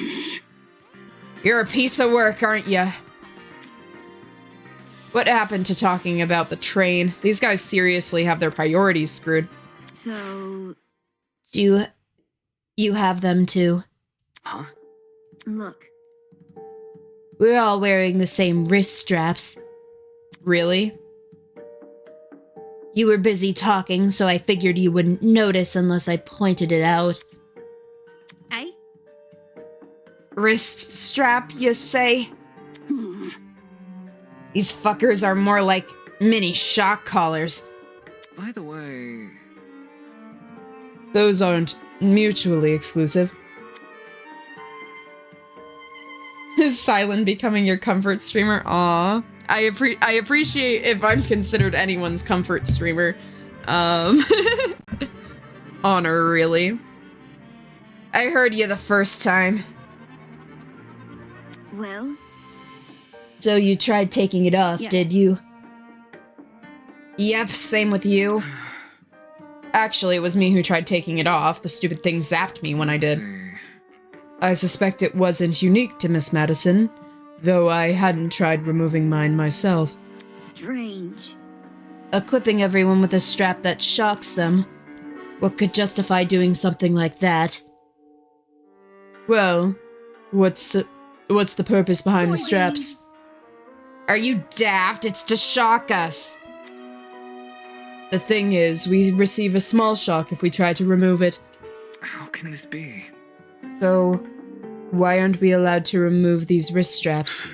You're a piece of work, aren't ya? What happened to talking about the train? These guys seriously have their priorities screwed. So... Do you have them too? Huh? Look. We're all wearing the same wrist straps. Really? You were busy talking, so I figured you wouldn't notice unless I pointed it out. Eh? Wrist strap, you say? These fuckers are more like mini shock collars. By the way... Those aren't mutually exclusive. Is Cylen becoming your comfort streamer? Aw. I appreciate if I'm considered anyone's comfort streamer. Honor, really. I heard you the first time. Well, So you tried taking it off, Yes. did you? Yep, same with you. Actually, it was me who tried taking it off. The stupid thing zapped me when I did. I suspect it wasn't unique to Miss Madison, though I hadn't tried removing mine myself. strange. Equipping everyone with a strap that shocks them. What could justify doing something like that? Well, what's the purpose behind the straps? Are you daft? It's to shock us. The thing is, we receive a small shock if we try to remove it. How can this be? So, why aren't we allowed to remove these wrist straps?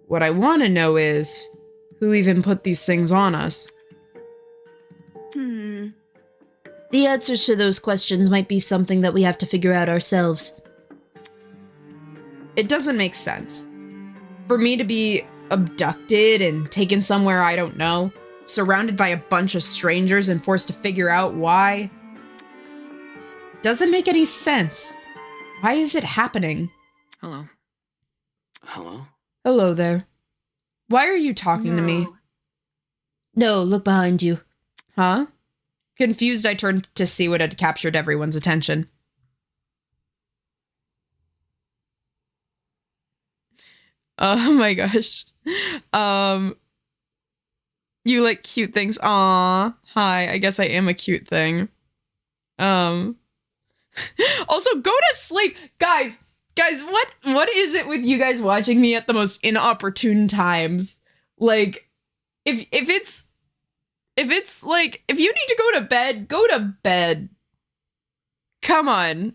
What I want to know is, who even put these things on us? The answer to those questions might be something that we have to figure out ourselves. It doesn't make sense. For me to be abducted and taken somewhere I don't know, surrounded by a bunch of strangers and forced to figure out why, doesn't make any sense. Why is it happening? Hello. Hello? Hello there. Why are you talking to me? No, look behind you. Huh? Confused, I turned to see what had captured everyone's attention. Oh my gosh. You like cute things. Aw. Hi, I guess I am a cute thing. Also, go to sleep. Guys, what is it with you guys watching me at the most inopportune times? Like, if it's like, if you need to go to bed. Come on.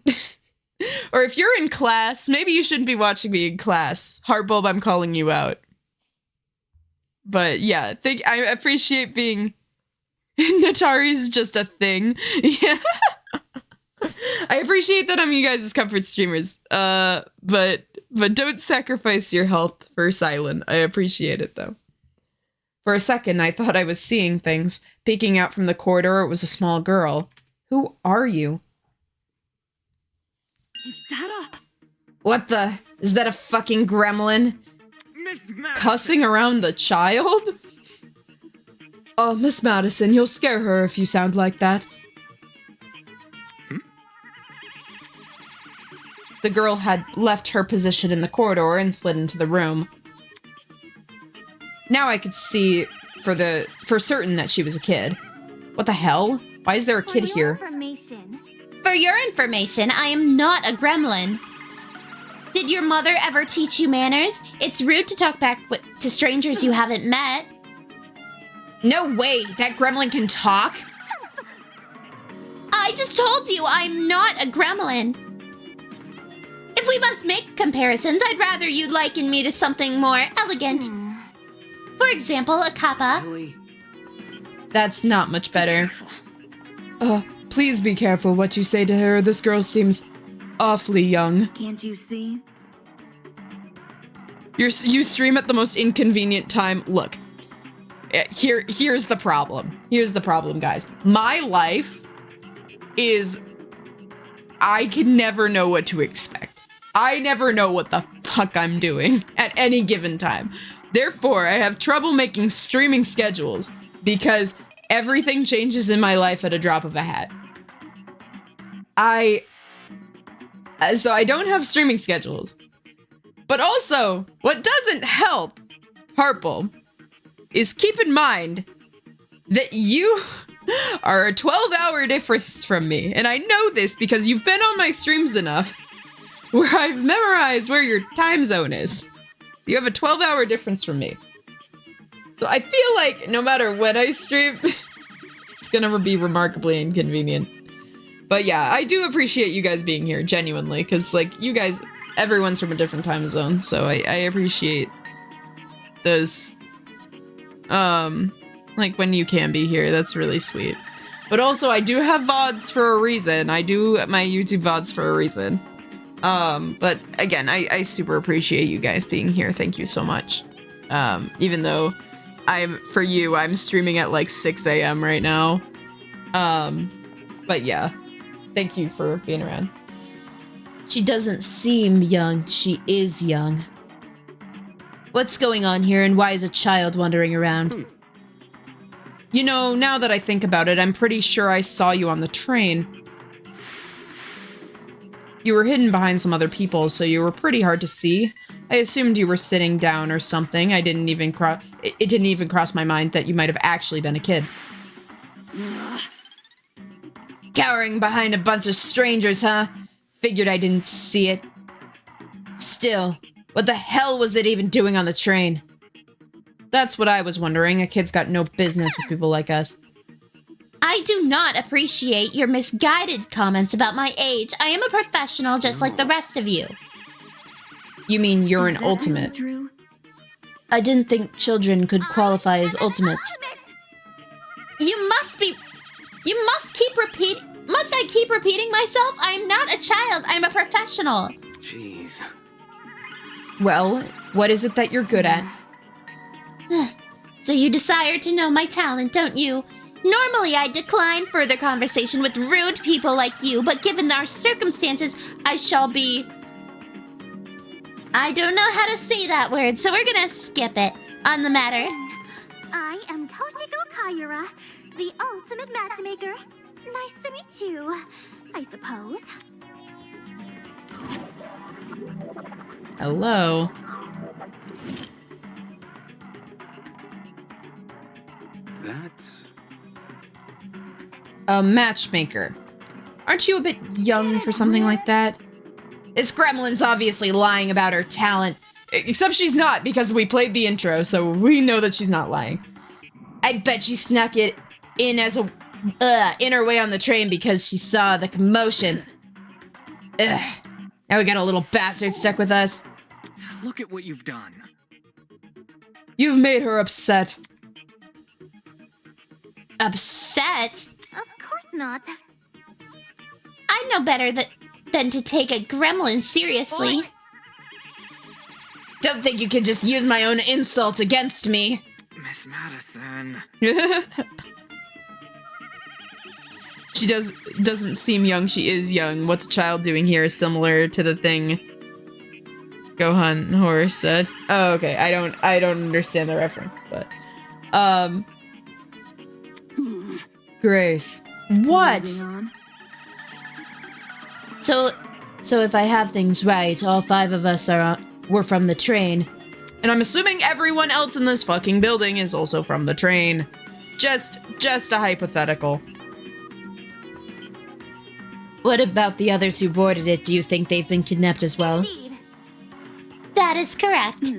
Or if you're in class, maybe you shouldn't be watching me in class. Heartbulb, I'm calling you out. But yeah, I appreciate being... Natari's just a thing. Yeah. I appreciate that I'm you guys' comfort streamers. But don't sacrifice your health for Cylen. I appreciate it, though. For a second, I thought I was seeing things. Peeking out from the corridor, it was a small girl. Who are you? Is that a... What the? Is that a fucking gremlin? Miss Madison! Cussing around the child? Oh, Miss Madison, you'll scare her if you sound like that. The girl had left her position in the corridor and slid into the room. Now I could see for certain that she was a kid. What the hell? Why is there a kid here? For your information, I am not a gremlin. Did your mother ever teach you manners? It's rude to talk back to strangers you haven't met. No way! That gremlin can talk? I just told you I'm not a gremlin. If we must make comparisons, I'd rather you liken me to something more elegant. For example, a kappa. Really? That's not much better. Please be careful what you say to her. This girl seems awfully young. Can't you see? You stream at the most inconvenient time. Look, here's the problem. Here's the problem, guys. My life is... I can never know what to expect. I never know what the fuck I'm doing at any given time. Therefore, I have trouble making streaming schedules because everything changes in my life at a drop of a hat. So I don't have streaming schedules. But also, what doesn't help, Heartbulb, is keep in mind that you are a 12-hour difference from me. And I know this because you've been on my streams enough where I've memorized where your time zone is. You have a 12-hour difference from me. So I feel like no matter when I stream, it's gonna be remarkably inconvenient. But yeah, I do appreciate you guys being here, genuinely, because, like, you guys, everyone's from a different time zone, so I appreciate those, like, when you can be here, that's really sweet. But also, I do have VODs for a reason. I do my YouTube VODs for a reason. But again, I super appreciate you guys being here. Thank you so much. Even though for you, I'm streaming at like 6 a.m. right now. But yeah, thank you for being around. She doesn't seem young. She is young. What's going on here, and why is a child wandering around? You know, now that I think about it, I'm pretty sure I saw you on the train. You were hidden behind some other people, so you were pretty hard to see. I assumed you were sitting down or something. It didn't even cross my mind that you might have actually been a kid. Cowering behind a bunch of strangers, huh? Figured I didn't see it. Still, what the hell was it even doing on the train? That's what I was wondering. A kid's got no business with people like us. I do not appreciate your misguided comments about my age. I am a professional just like the rest of you. You mean you're Is an that ultimate? True? I didn't think children could qualify as ultimates. You must I keep repeating myself? I'm not a child. I'm a professional. Jeez. Well, what is it that you're good at? So you desire to know my talent, don't you? Normally, I decline further conversation with rude people like you, but given our circumstances, I shall be... I don't know how to say that word, so we're gonna skip it. On the matter. I am Toshiko Kaira, the ultimate matchmaker. Nice to meet you, I suppose. Hello. That's... A matchmaker. Aren't you a bit young for something like that? This gremlin's obviously lying about her talent. Except she's not, because we played the intro, so we know that she's not lying. I'd bet she snuck it in as a in her way on the train because she saw the commotion. Ugh. Now we got a little bastard stuck with us. Look at what you've done. You've made her upset. Upset? Of course not. I know better than to take a gremlin seriously. Don't think you can just use my own insult against me. Miss Madison. She doesn't seem young, she is young. What's a child doing here? Similar to the thing Gohan Horror said. Oh, okay. I don't understand the reference, but Grace. What? Moving on. So if I have things right, all 5 of us were from the train. And I'm assuming everyone else in this fucking building is also from the train. Just a hypothetical. What about the others who boarded it? Do you think they've been kidnapped as well? Indeed. That is correct.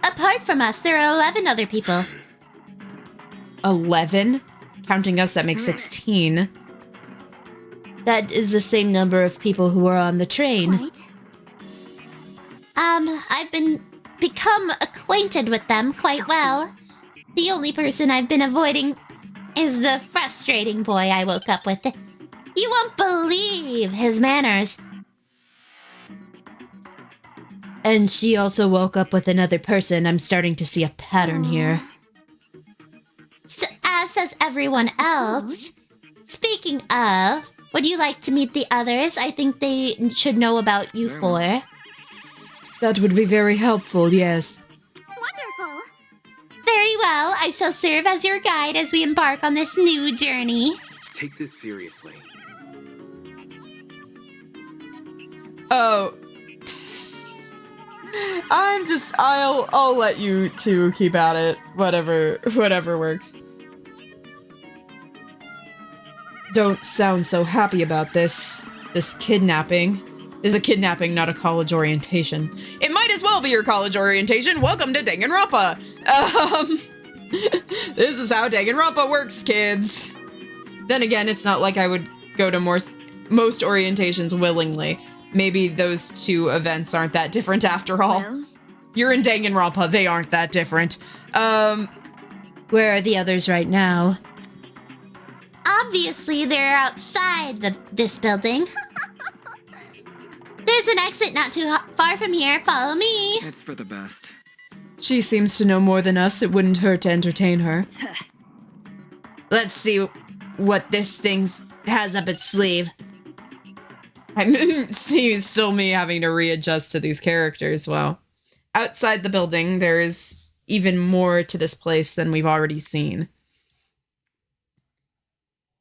Apart from us, there are 11 other people. 11? Counting us, that makes 16. That is the same number of people who are on the train. Right. I've become acquainted with them quite well. The only person I've been avoiding is the frustrating boy I woke up with. You won't believe his manners. And she also woke up with another person. I'm starting to see a pattern here. So, as does everyone else. Speaking of, would you like to meet the others? I think they should know about you four. That would be very helpful, yes. Wonderful. Very well. I shall serve as your guide as we embark on this new journey. Take this seriously. Oh. I'll let you two keep at it. Whatever works. Don't sound so happy about this kidnapping. Is a kidnapping, not a college orientation. It might as well be your college orientation. Welcome to Danganronpa. This is how Danganronpa works, kids. Then again, it's not like I would go to most orientations willingly. Maybe those two events aren't that different after all. Well, You're in Danganronpa, they aren't that different. Where are the others right now? Obviously, they're outside this building. There's an exit not too far from here. Follow me. It's for the best. She seems to know more than us. It wouldn't hurt to entertain her. Let's see what this thing has up its sleeve. See, still me having to readjust to these characters. Wow. Outside the building, there's even more to this place than we've already seen.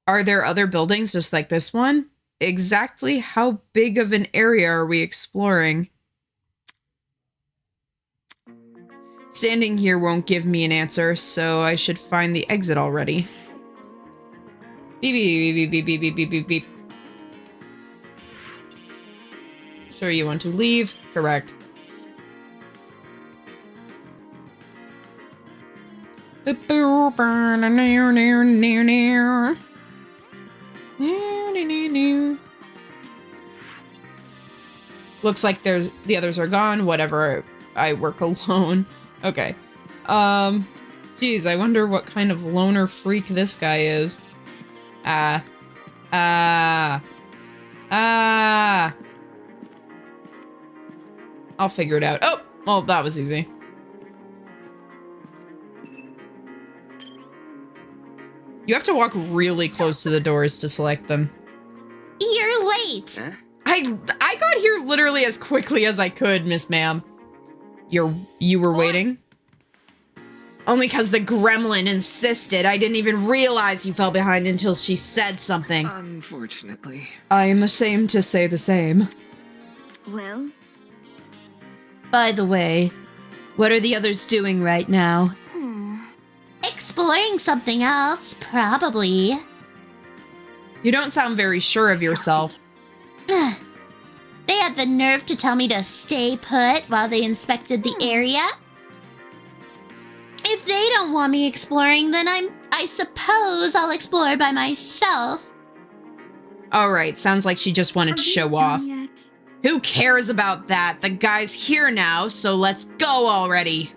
Are there other buildings just like this one? Exactly how big of an area are we exploring? Standing here won't give me an answer, so I should find the exit already. Beep, beep, beep, beep, beep, beep, beep, beep, beep. Sure you want to leave? Correct. Looks like the others are gone. Whatever, I work alone. Okay. Geez, I wonder what kind of loner freak this guy is. I'll figure it out. Oh, well, that was easy. You have to walk really close to the doors to select them. You're late. Huh? I got here literally as quickly as I could, Miss Ma'am. You were waiting? Only because the gremlin insisted. I didn't even realize you fell behind until she said something. Unfortunately. I am ashamed to say the same. well, By the way, what are the others doing right now? Exploring something else, probably. You don't sound very sure of yourself. They had the nerve to tell me to stay put while they inspected the area. If they don't want me exploring, then I suppose I'll explore by myself. Alright, sounds like she just wanted to show off. Yet? Who cares about that? The guy's here now, so let's go already.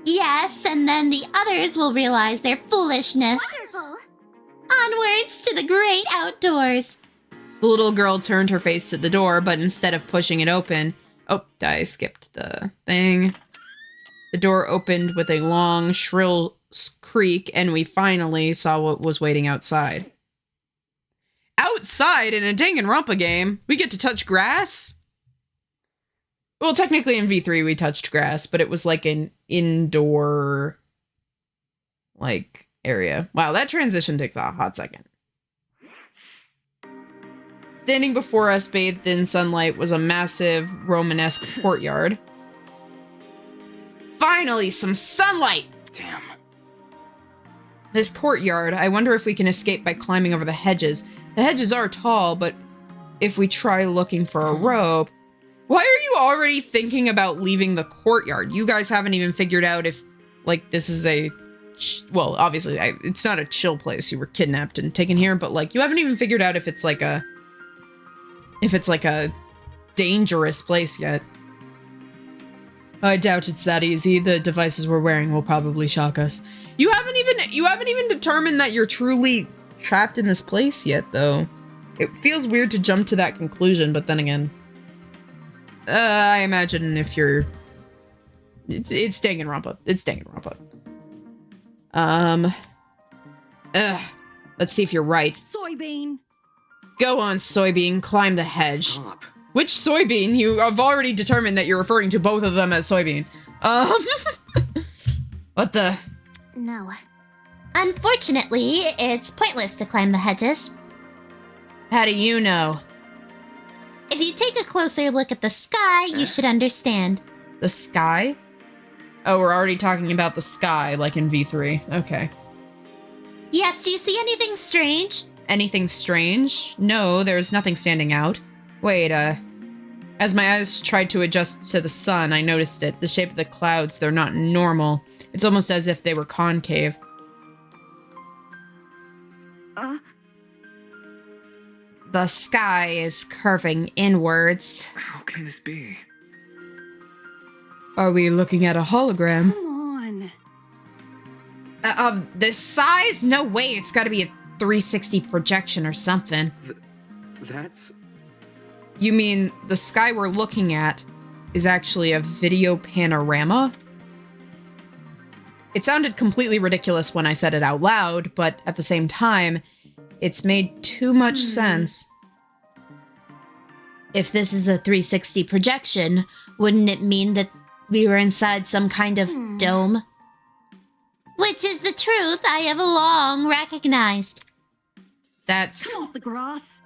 Yes, and then the others will realize their foolishness. Wonderful. Onwards to the great outdoors. The little girl turned her face to the door, but instead of pushing it open... Oh, I skipped the thing. The door opened with a long, shrill creak, and we finally saw what was waiting outside. Outside in a Danganronpa game? We get to touch grass? Well, technically in V3 we touched grass, but it was like an indoor... like, area. Wow, that transition takes a hot second. Standing before us, bathed in sunlight, was a massive Romanesque courtyard. Finally, some sunlight! Damn. This courtyard, I wonder if we can escape by climbing over the hedges. The hedges are tall, but if we try looking for a rope... Why are you already thinking about leaving the courtyard? You guys haven't even figured out if, like, this is a... Well, obviously, it's not a chill place. You were kidnapped and taken here, but, like, you haven't even figured out if it's like a... if it's like a dangerous place yet. I doubt it's that easy. The devices we're wearing will probably shock us. You haven't even determined that you're truly trapped in this place yet, though. It feels weird to jump to that conclusion, but then again, I imagine if you're, it's Danganronpa. It's Danganronpa. Let's see if you're right. Soybean. Go on, Soybean, climb the hedge. Stop. Which Soybean? You have already determined that you're referring to both of them as Soybean. What the? No. Unfortunately, it's pointless to climb the hedges. How do you know? If you take a closer look at the sky, you should understand. The sky? Oh, we're already talking about the sky, like in V3. Okay. Yes, do you see anything strange? Anything strange? No, there's nothing standing out. Wait, as my eyes tried to adjust to the sun, I noticed it. The shape of the clouds, they're not normal. It's almost as if they were concave. The sky is curving inwards. How can this be? Are we looking at a hologram? Come on. Of this size? No way, it's gotta be a 360 projection or something. That's... You mean the sky we're looking at is actually a video panorama? It sounded completely ridiculous when I said it out loud, but at the same time, it's made too much sense. If this is a 360 projection, wouldn't it mean that we were inside some kind of dome? Which is the truth I have long recognized. That's... Come off the grass.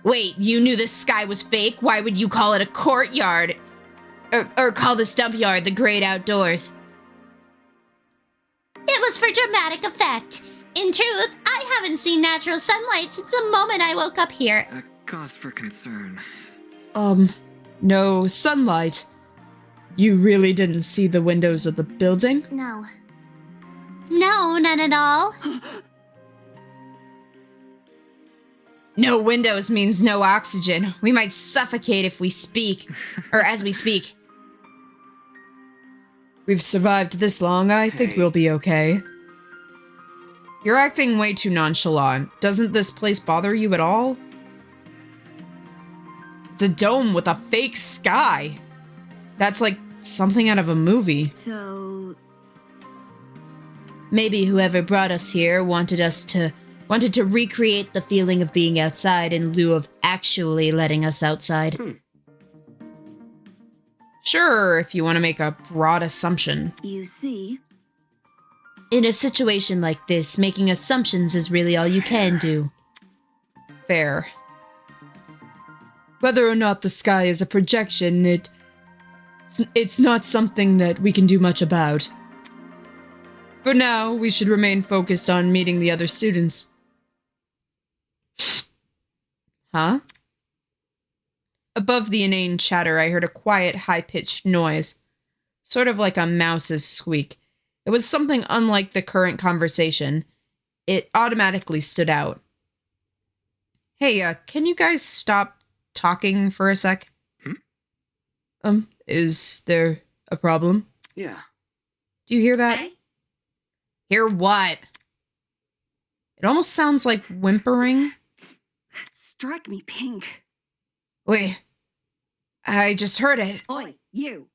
Wait, you knew the sky was fake? Why would you call it a courtyard? Or call the stump yard the great outdoors? It was for dramatic effect. In truth, I haven't seen natural sunlight since the moment I woke up here. A cause for concern. No sunlight. You really didn't see the windows of the building? No. No, none at all. No windows means no oxygen. We might suffocate if we speak. Or as we speak. We've survived this long, I think Hey. we'll be okay. You're acting way too nonchalant. Doesn't this place bother you at all? It's a dome with a fake sky. That's like something out of a movie. So, Maybe whoever brought us here wanted to recreate the feeling of being outside in lieu of actually letting us outside. Sure, if you want to make a broad assumption. you see, In a situation like this, making assumptions is really all you can do. Fair. Whether or not the sky is a projection, it's not something that we can do much about. For now, we should remain focused on meeting the other students. Huh? Above the inane chatter, I heard a quiet, high-pitched noise. Sort of like a mouse's squeak. It was something unlike the current conversation. It automatically stood out. Hey, can you guys stop talking for a sec? Is there a problem? Yeah. Do you hear that? Hey? Hear what? It almost sounds like whimpering. Strike me pink. Wait, I just heard it. Oi, you.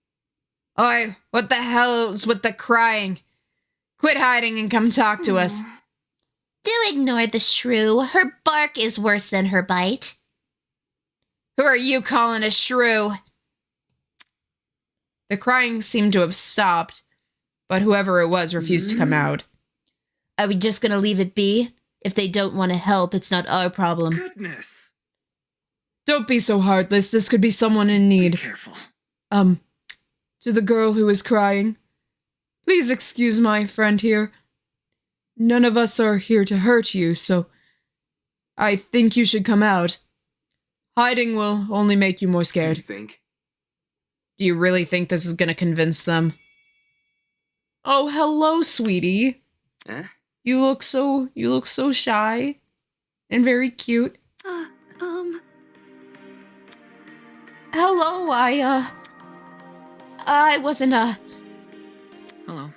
Oi, what the hell's with the crying? Quit hiding and come talk to us. Do ignore the shrew. Her bark is worse than her bite. Who are you calling a shrew? The crying seemed to have stopped, but whoever it was refused to come out. Are we just gonna leave it be? If they don't want to help, it's not our problem. Goodness! Don't be so heartless. This could be someone in Be need. careful. To the girl who is crying. Please excuse my friend here. None of us are here to hurt you, so I think you should come out. Hiding will only make you more You scared. think? Do you really think this is gonna convince them? Oh, hello, sweetie. Eh? You look so shy and very cute. Hello, I wasn't, Hello.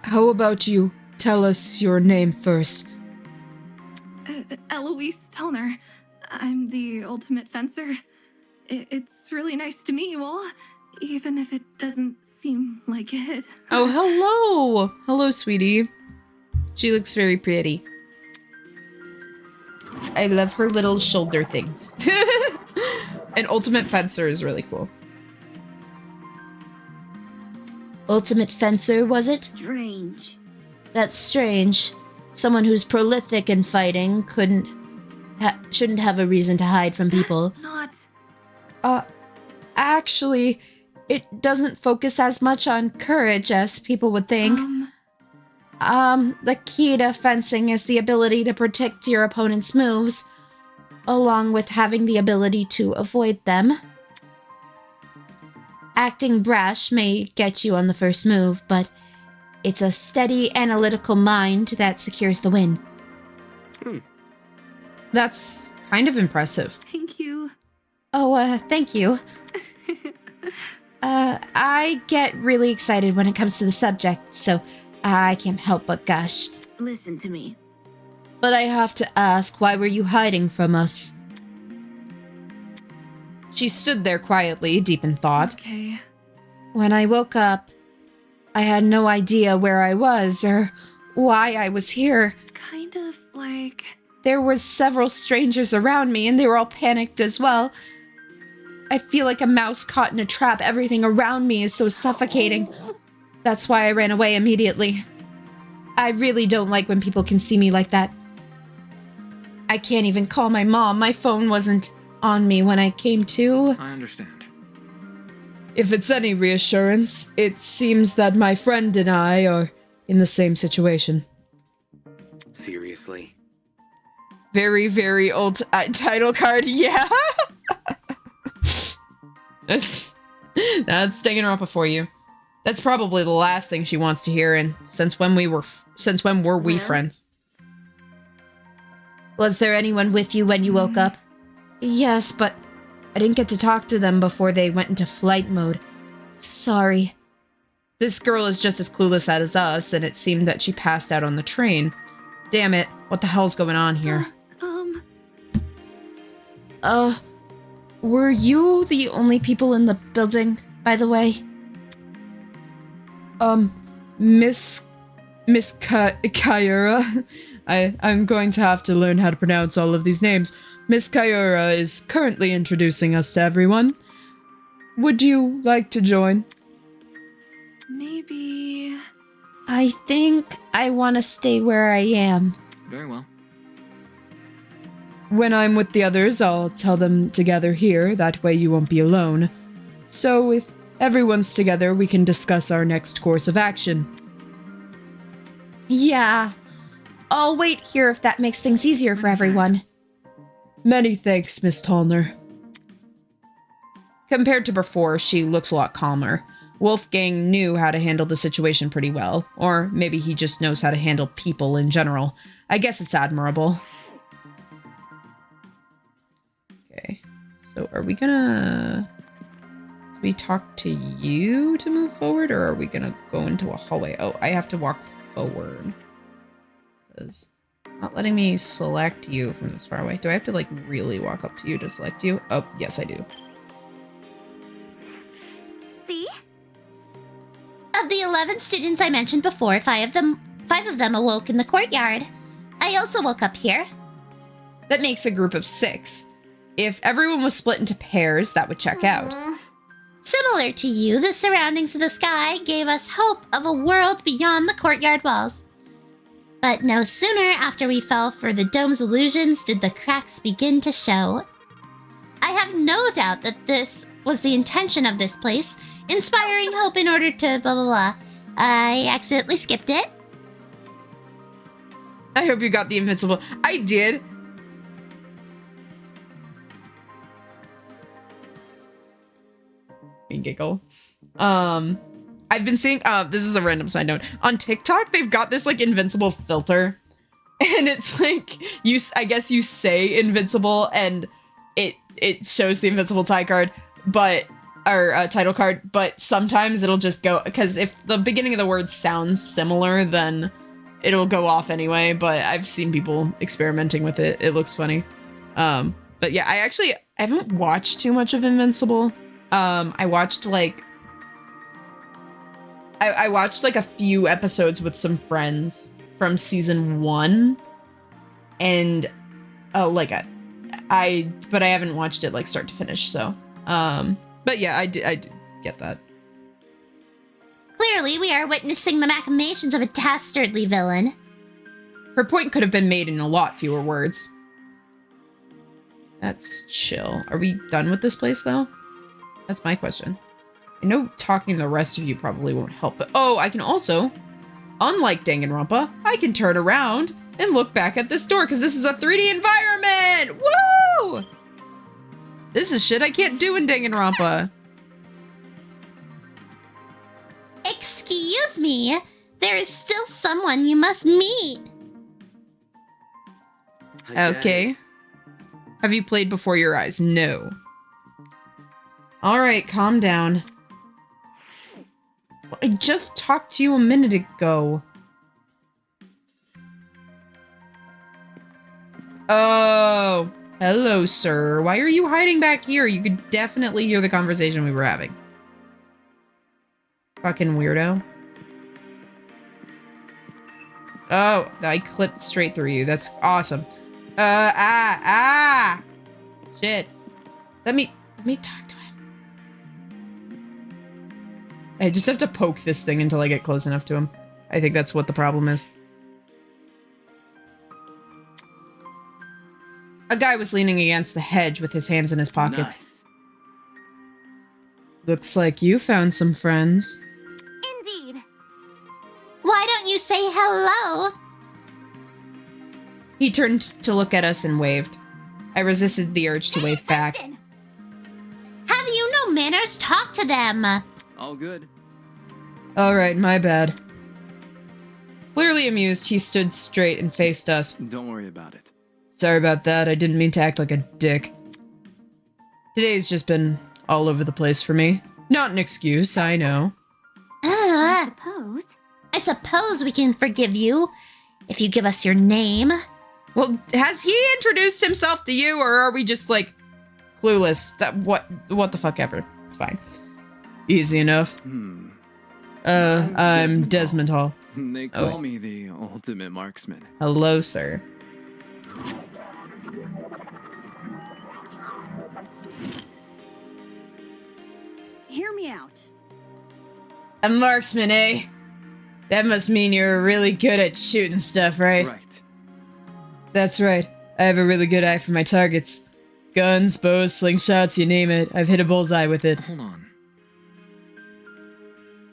how about you tell us your name first? Eloise Toner. I'm the ultimate fencer. It's really nice to meet you all, even if it doesn't seem like it. Oh, hello! Hello, sweetie. She looks very pretty. I love her little shoulder things. An ultimate fencer is really cool. Ultimate fencer, was it? strange. That's strange. Someone who's prolific in fighting shouldn't have a reason to hide from people. Not. Actually, it doesn't focus as much on courage as people would think. The key to fencing is the ability to predict your opponent's moves, along with having the ability to avoid them. Acting brash may get you on the first move, but It's a steady, analytical mind that secures the win. That's kind of impressive. Thank you. Oh, thank you. I get really excited when it comes to the subject, so I can't help but gush. Listen to me. But I have to ask, why were you hiding from us? She stood there quietly, deep in thought. Okay. When I woke up, I had no idea where I was or why I was here. Kind of like... There were several strangers around me, and they were all panicked as well. I feel like a mouse caught in a trap. Everything around me is so suffocating. That's why I ran away immediately. I really don't like when people can see me like that. I can't even call my mom. My phone wasn't on me when I came to. I understand. If it's any reassurance, it seems that my friend and I are in the same situation. Seriously? Very, very old title card, yeah. That's Danganronpa for you. That's probably the last thing she wants to hear, and since when were we friends? Was there anyone with you when you woke up? Yes, but I didn't get to talk to them before they went into flight mode. Sorry. This girl is just as clueless as us, and it seemed that she passed out on the train. Damn it, what the hell's going on here? Were you the only people in the building, by the way? Miss Kyura. I'm going to have to learn how to pronounce all of these names. Miss Kyura is currently introducing us to everyone. Would you like to join? Maybe... I think I want to stay where I am. Very well. When I'm with the others, I'll tell them to gather here. That way you won't be alone. So if everyone's together, we can discuss our next course of action. Yeah. I'll wait here if that makes things easier for everyone. Many thanks, Miss Tallner. Compared to before, she looks a lot calmer. Wolfgang knew how to handle the situation pretty well, or maybe he just knows how to handle people in general. I guess it's admirable. Okay, so are we gonna... Do we talk to you to move forward, or are we gonna go into a hallway? Oh, I have to walk forward. Because it's not letting me select you from this far away. Do I have to, like, really walk up to you to select you? Oh, yes, I do. See? Of the 11 students I mentioned before, 5 of them awoke in the courtyard. I also woke up here. That makes a group of 6. If everyone was split into pairs, that would check out. Similar to you, the surroundings of the sky gave us hope of a world beyond the courtyard walls. But no sooner after we fell for the dome's illusions did the cracks begin to show. I have no doubt that this was the intention of this place, inspiring hope in order to blah blah blah. I accidentally skipped it. I hope you got the invincible. I did. Me giggle. I've been seeing, this is a random side note. On TikTok, they've got this, like, invincible filter. And it's like, I guess you say invincible and it shows the invincible title card, but sometimes it'll just go, because if the beginning of the word sounds similar, then it'll go off anyway, but I've seen people experimenting with it. It looks funny. But yeah, I haven't watched too much of Invincible. I watched like a few episodes with some friends from season 1, and but I haven't watched it like start to finish. So, but yeah, I did get that. Clearly, we are witnessing the machinations of a dastardly villain. Her point could have been made in a lot fewer words. That's chill. Are we done with this place though? That's my question. I know talking to the rest of you probably won't help, but oh, I can also, unlike Danganronpa, I can turn around and look back at this door because this is a 3D environment! Woo! This is shit I can't do in Danganronpa. Excuse me, there there is still someone you must meet. I get Okay. it. Have you played Before Your Eyes? No. Alright, calm down. I just talked to you a minute ago. Oh, hello, sir. Why are you hiding back here? You could definitely hear the conversation we were having. Fucking weirdo. Oh, I clipped straight through you. That's awesome. Shit. Let me talk to him. I just have to poke this thing until I get close enough to him. I think that's what the problem is. A guy was leaning against the hedge with his hands in his pockets. Nice. Looks like you found some friends. Indeed. Why don't you say hello? He turned to look at us and waved. I resisted the urge to wave back. Attention. Have you no manners? Talk to them. All good. Alright, my bad. Clearly amused, he stood straight and faced us. Don't worry about it. Sorry about that, I didn't mean to act like a dick. Today's just been all over the place for me. Not an excuse, I know. Suppose. I suppose we can forgive you if you give us your name. Well, has he introduced himself to you, or are we just, like, clueless? What the fuck ever. It's fine. Easy enough. I'm Desmond Hall. They Oh, call me the ultimate marksman. Hello, sir. Hear me out. A marksman, eh? That must mean you're really good at shooting stuff, right? Right. That's right. I have a really good eye for my targets. Guns, bows, slingshots, you name it. I've hit a bullseye with it. Hold on.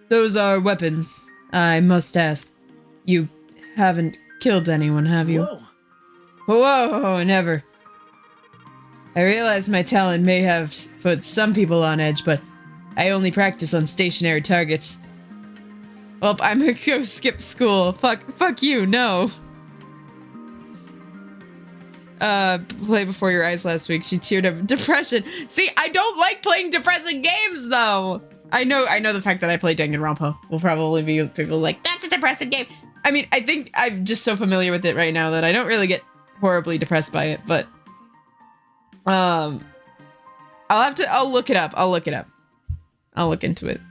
Those are weapons. I must ask. You haven't killed anyone, have you? Whoa! Whoa, never. I realize my talent may have put some people on edge, but I only practice on stationary targets. Well, I'm gonna go skip school. Fuck you, no. Play Before Your Eyes last week. She teared up. Depression. See, I don't like playing depressing games, though. I know the fact that I play Danganronpa will probably be people like, that's a depressing game. I mean, I think I'm just so familiar with it right now that I don't really get horribly depressed by it, but I'll look it up. I'll look into it.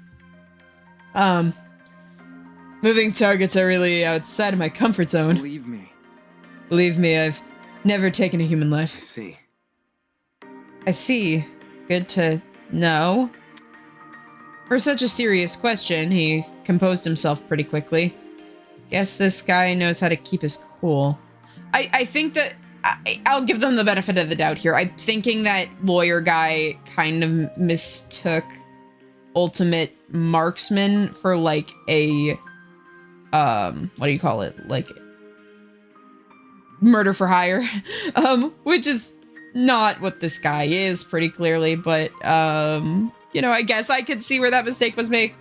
Moving targets are really outside of my comfort zone. Believe me, I've never taken a human I life. see. I see. Good to know. For such a serious question, he composed himself pretty quickly. Guess this guy knows how to keep his cool. I think that I'll give them the benefit of the doubt here. I'm thinking that lawyer guy kind of mistook ultimate marksman for like a what do you call it? Like murder for hire. Which is not what this guy is pretty clearly, but you know, I guess I could see where that mistake was made.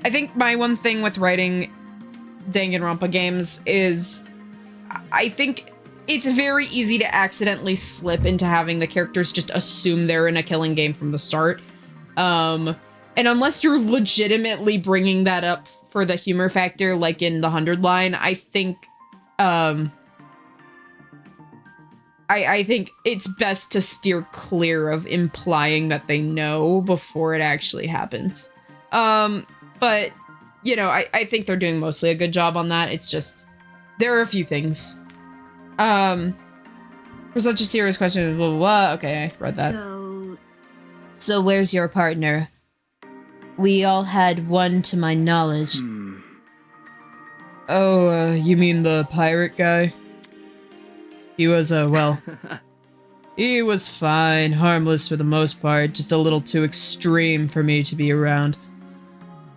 I think my one thing with writing Danganronpa games is I think it's very easy to accidentally slip into having the characters just assume they're in a killing game from the start. And unless you're legitimately bringing that up for the humor factor, like in the 100 line, I think I think it's best to steer clear of implying that they know before it actually happens. But, you know, I think they're doing mostly a good job on that. It's just, there are a few things. For such a serious question, blah, blah, blah. Okay, I read that. So where's your partner? We all had one to my knowledge. Oh, you mean the pirate guy? He was, well, he was fine, harmless for the most part, just a little too extreme for me to be around.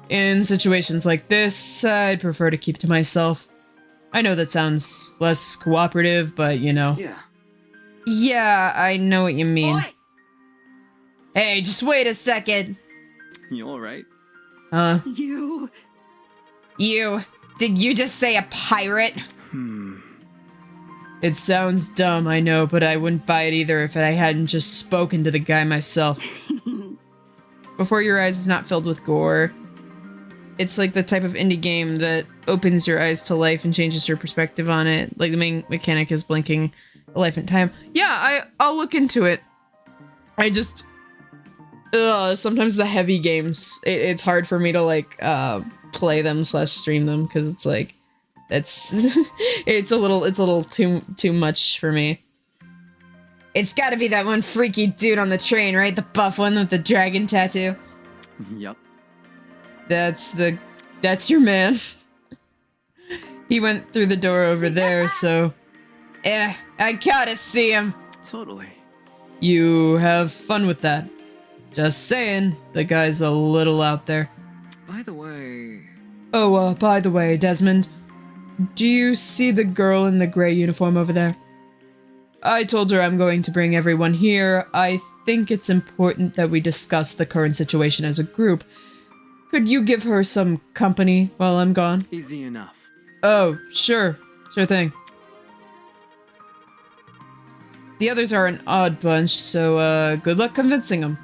In situations like this, I'd prefer to keep to myself. I know that sounds less cooperative, but you know. Yeah. Yeah, I know what you mean. Boy, Hey, just wait a second. You alright? you. Did you just say a pirate? It sounds dumb, I know, but I wouldn't buy it either if I hadn't just spoken to the guy myself. Before Your Eyes is not filled with gore. It's like the type of indie game that opens your eyes to life and changes your perspective on it. Like the main mechanic is blinking a life in time. Yeah, I'll look into it. I just... sometimes the heavy games, it's hard for me to like play them / stream them because it's like it's a little too much for me. It's got to be that one freaky dude on the train, right? The buff one with the dragon tattoo. Yup. That's your man. He went through the door over there, so I gotta see him. Totally. You have fun with that. Just saying, the guy's a little out there. By the way... Oh, by the way, Desmond, do you see the girl in the gray uniform over there? I told her I'm going to bring everyone here. I think it's important that we discuss the current situation as a group. Could you give her some company while I'm gone? Easy enough. Oh, sure. Sure thing. The others are an odd bunch, so good luck convincing them.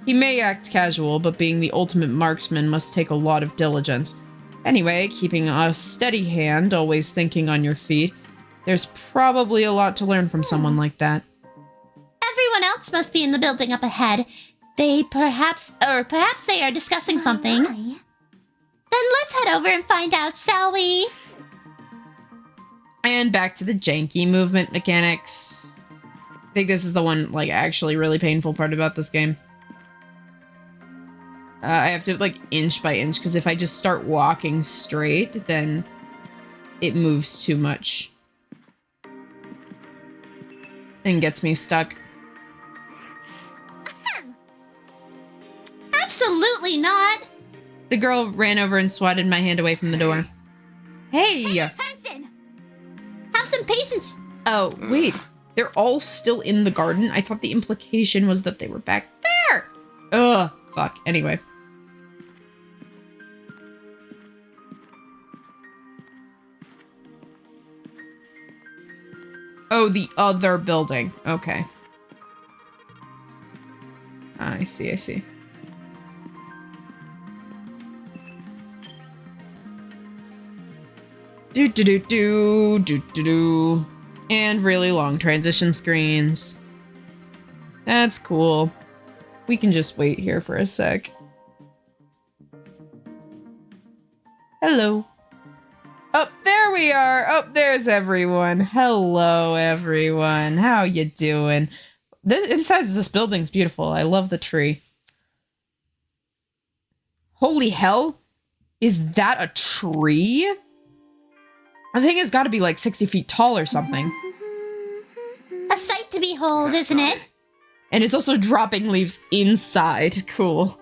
He may act casual, but being the ultimate marksman must take a lot of diligence. Anyway, keeping a steady hand, always thinking on your feet, there's probably a lot to learn from someone like that. Everyone else must be in the building up ahead. They perhaps they are discussing something. Then let's head over and find out, shall we? And back to the janky movement mechanics. I think this is the one, like, actually really painful part about this game. I have to, like, inch by inch, because if I just start walking straight, then it moves too much. And gets me stuck. Absolutely not! The girl ran over and swatted my hand away from the door. Hey! Attention! Have some patience. Oh, wait. They're all still in the garden? I thought the implication was that they were back there! Ugh, fuck. Anyway. Oh, the other building. Okay. I see, I see. Do. And really long transition screens. That's cool. We can just wait here for a sec. Hello. Oh, there we are. Oh, there's everyone. Hello, everyone. How you doing? Inside this building's beautiful. I love the tree. Holy hell. Is that a tree? I think it's got to be like 60 feet tall or something. A sight to behold, isn't it? And it's also dropping leaves inside. Cool.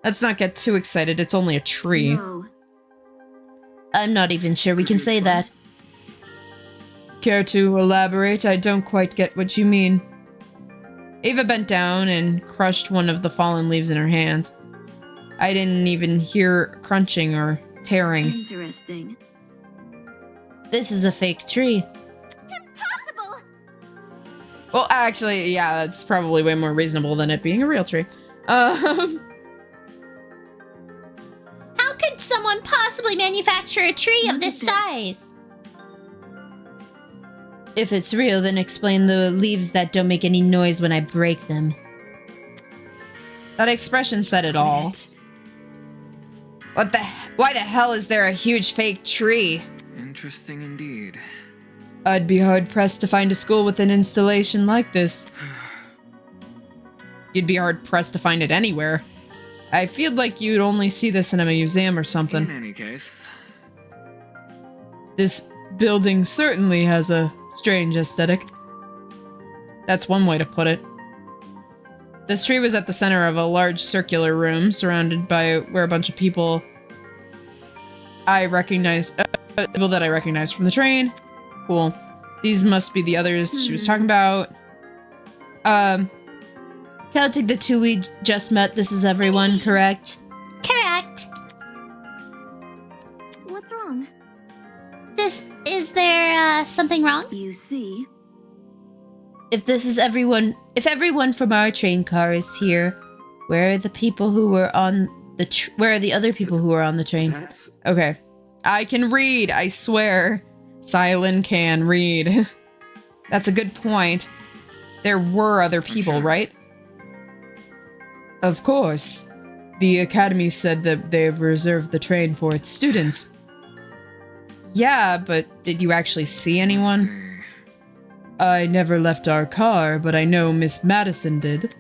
Let's not get too excited. It's only a tree. No. I'm not even sure we can say that. Care to elaborate? I don't quite get what you mean. Ava bent down and crushed one of the fallen leaves in her hand. I didn't even hear crunching or tearing. Interesting. This is a fake tree. Impossible! Well, actually, yeah, that's probably way more reasonable than it being a real tree. How could someone possibly manufacture a tree of this size? If it's real, then explain the leaves that don't make any noise when I break them. That expression said it all. Why the hell is there a huge fake tree? Interesting indeed. I'd be hard-pressed to find a school with an installation like this. You'd be hard-pressed to find it anywhere. I feel like you'd only see this in a museum or something. In any case... This building certainly has a strange aesthetic. That's one way to put it. This tree was at the center of a large circular room, surrounded by where a bunch of people people that I recognized from the train. Cool. These must be the others she was talking about. Counting the two we just met, this is everyone, correct? nothing wrong? You see, If everyone from our train car is here, where are the people who were on the where are the other people who were on the train? That's... Okay. I can read, I swear. Cylen can read. That's a good point. There were other people, right? Of course. The Academy said that they have reserved the train for its students. Yeah, but did you actually see anyone? I never left our car, but I know Miss Madison did.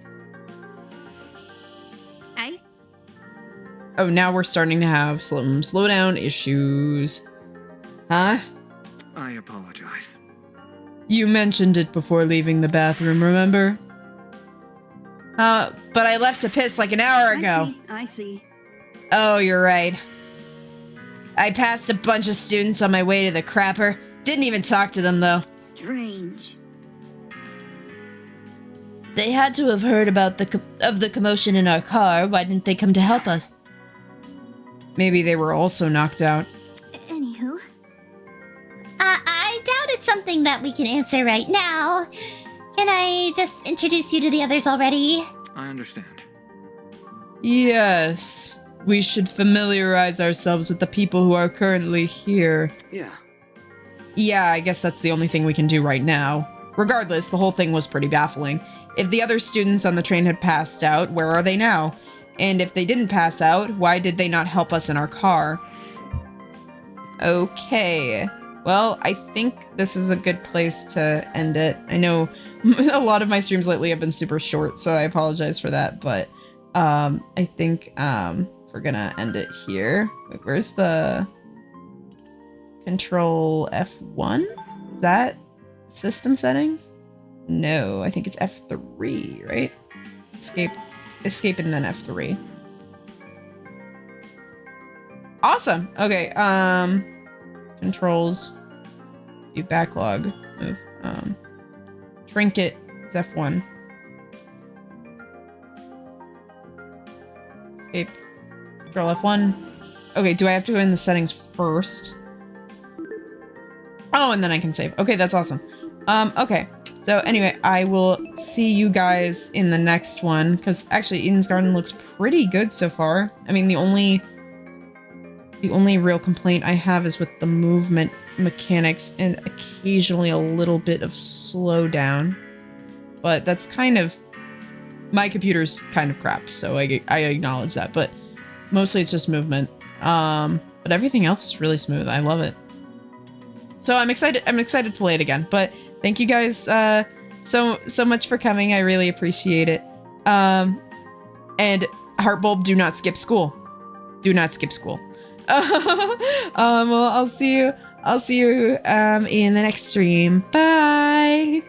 Hey? Oh, now we're starting to have some slowdown issues. Huh? I apologize. You mentioned it before leaving the bathroom, remember? But I left to piss like an hour ago. I see. Oh, you're right. I passed a bunch of students on my way to the crapper. Didn't even talk to them, though. strange. They had to have heard about the commotion in our car. Why didn't they come to help us? Maybe they were also knocked out. Anywho. I doubt it's something that we can answer right now. Can I just introduce you to the others already? I understand. Yes. We should familiarize ourselves with the people who are currently here. Yeah. Yeah, I guess that's the only thing we can do right now. Regardless, the whole thing was pretty baffling. If the other students on the train had passed out, where are they now? And if they didn't pass out, why did they not help us in our car? Okay. Well, I think this is a good place to end it. I know a lot of my streams lately have been super short, so I apologize for that, but I think we're gonna end it here. Wait, where's the Control F1? Is that system settings? No, I think it's F3, right? Escape and then F3. Awesome. Okay, controls, view backlog, move, trinket is F1. Escape, control F1. Okay, do I have to go in the settings first? Oh, and then I can save. Okay, that's awesome. Okay. So anyway, I will see you guys in the next one, because actually Eden's Garden looks pretty good so far. I mean, the only real complaint I have is with the movement mechanics and occasionally a little bit of slowdown. But that's kind of... my computer's kind of crap, so I acknowledge that, but mostly it's just movement. But everything else is really smooth. I love it. So I'm excited to play it again, but thank you guys so much for coming. I really appreciate it. And Heartbulb, do not skip school. Do not skip school. Well, I'll see you in the next stream. Bye.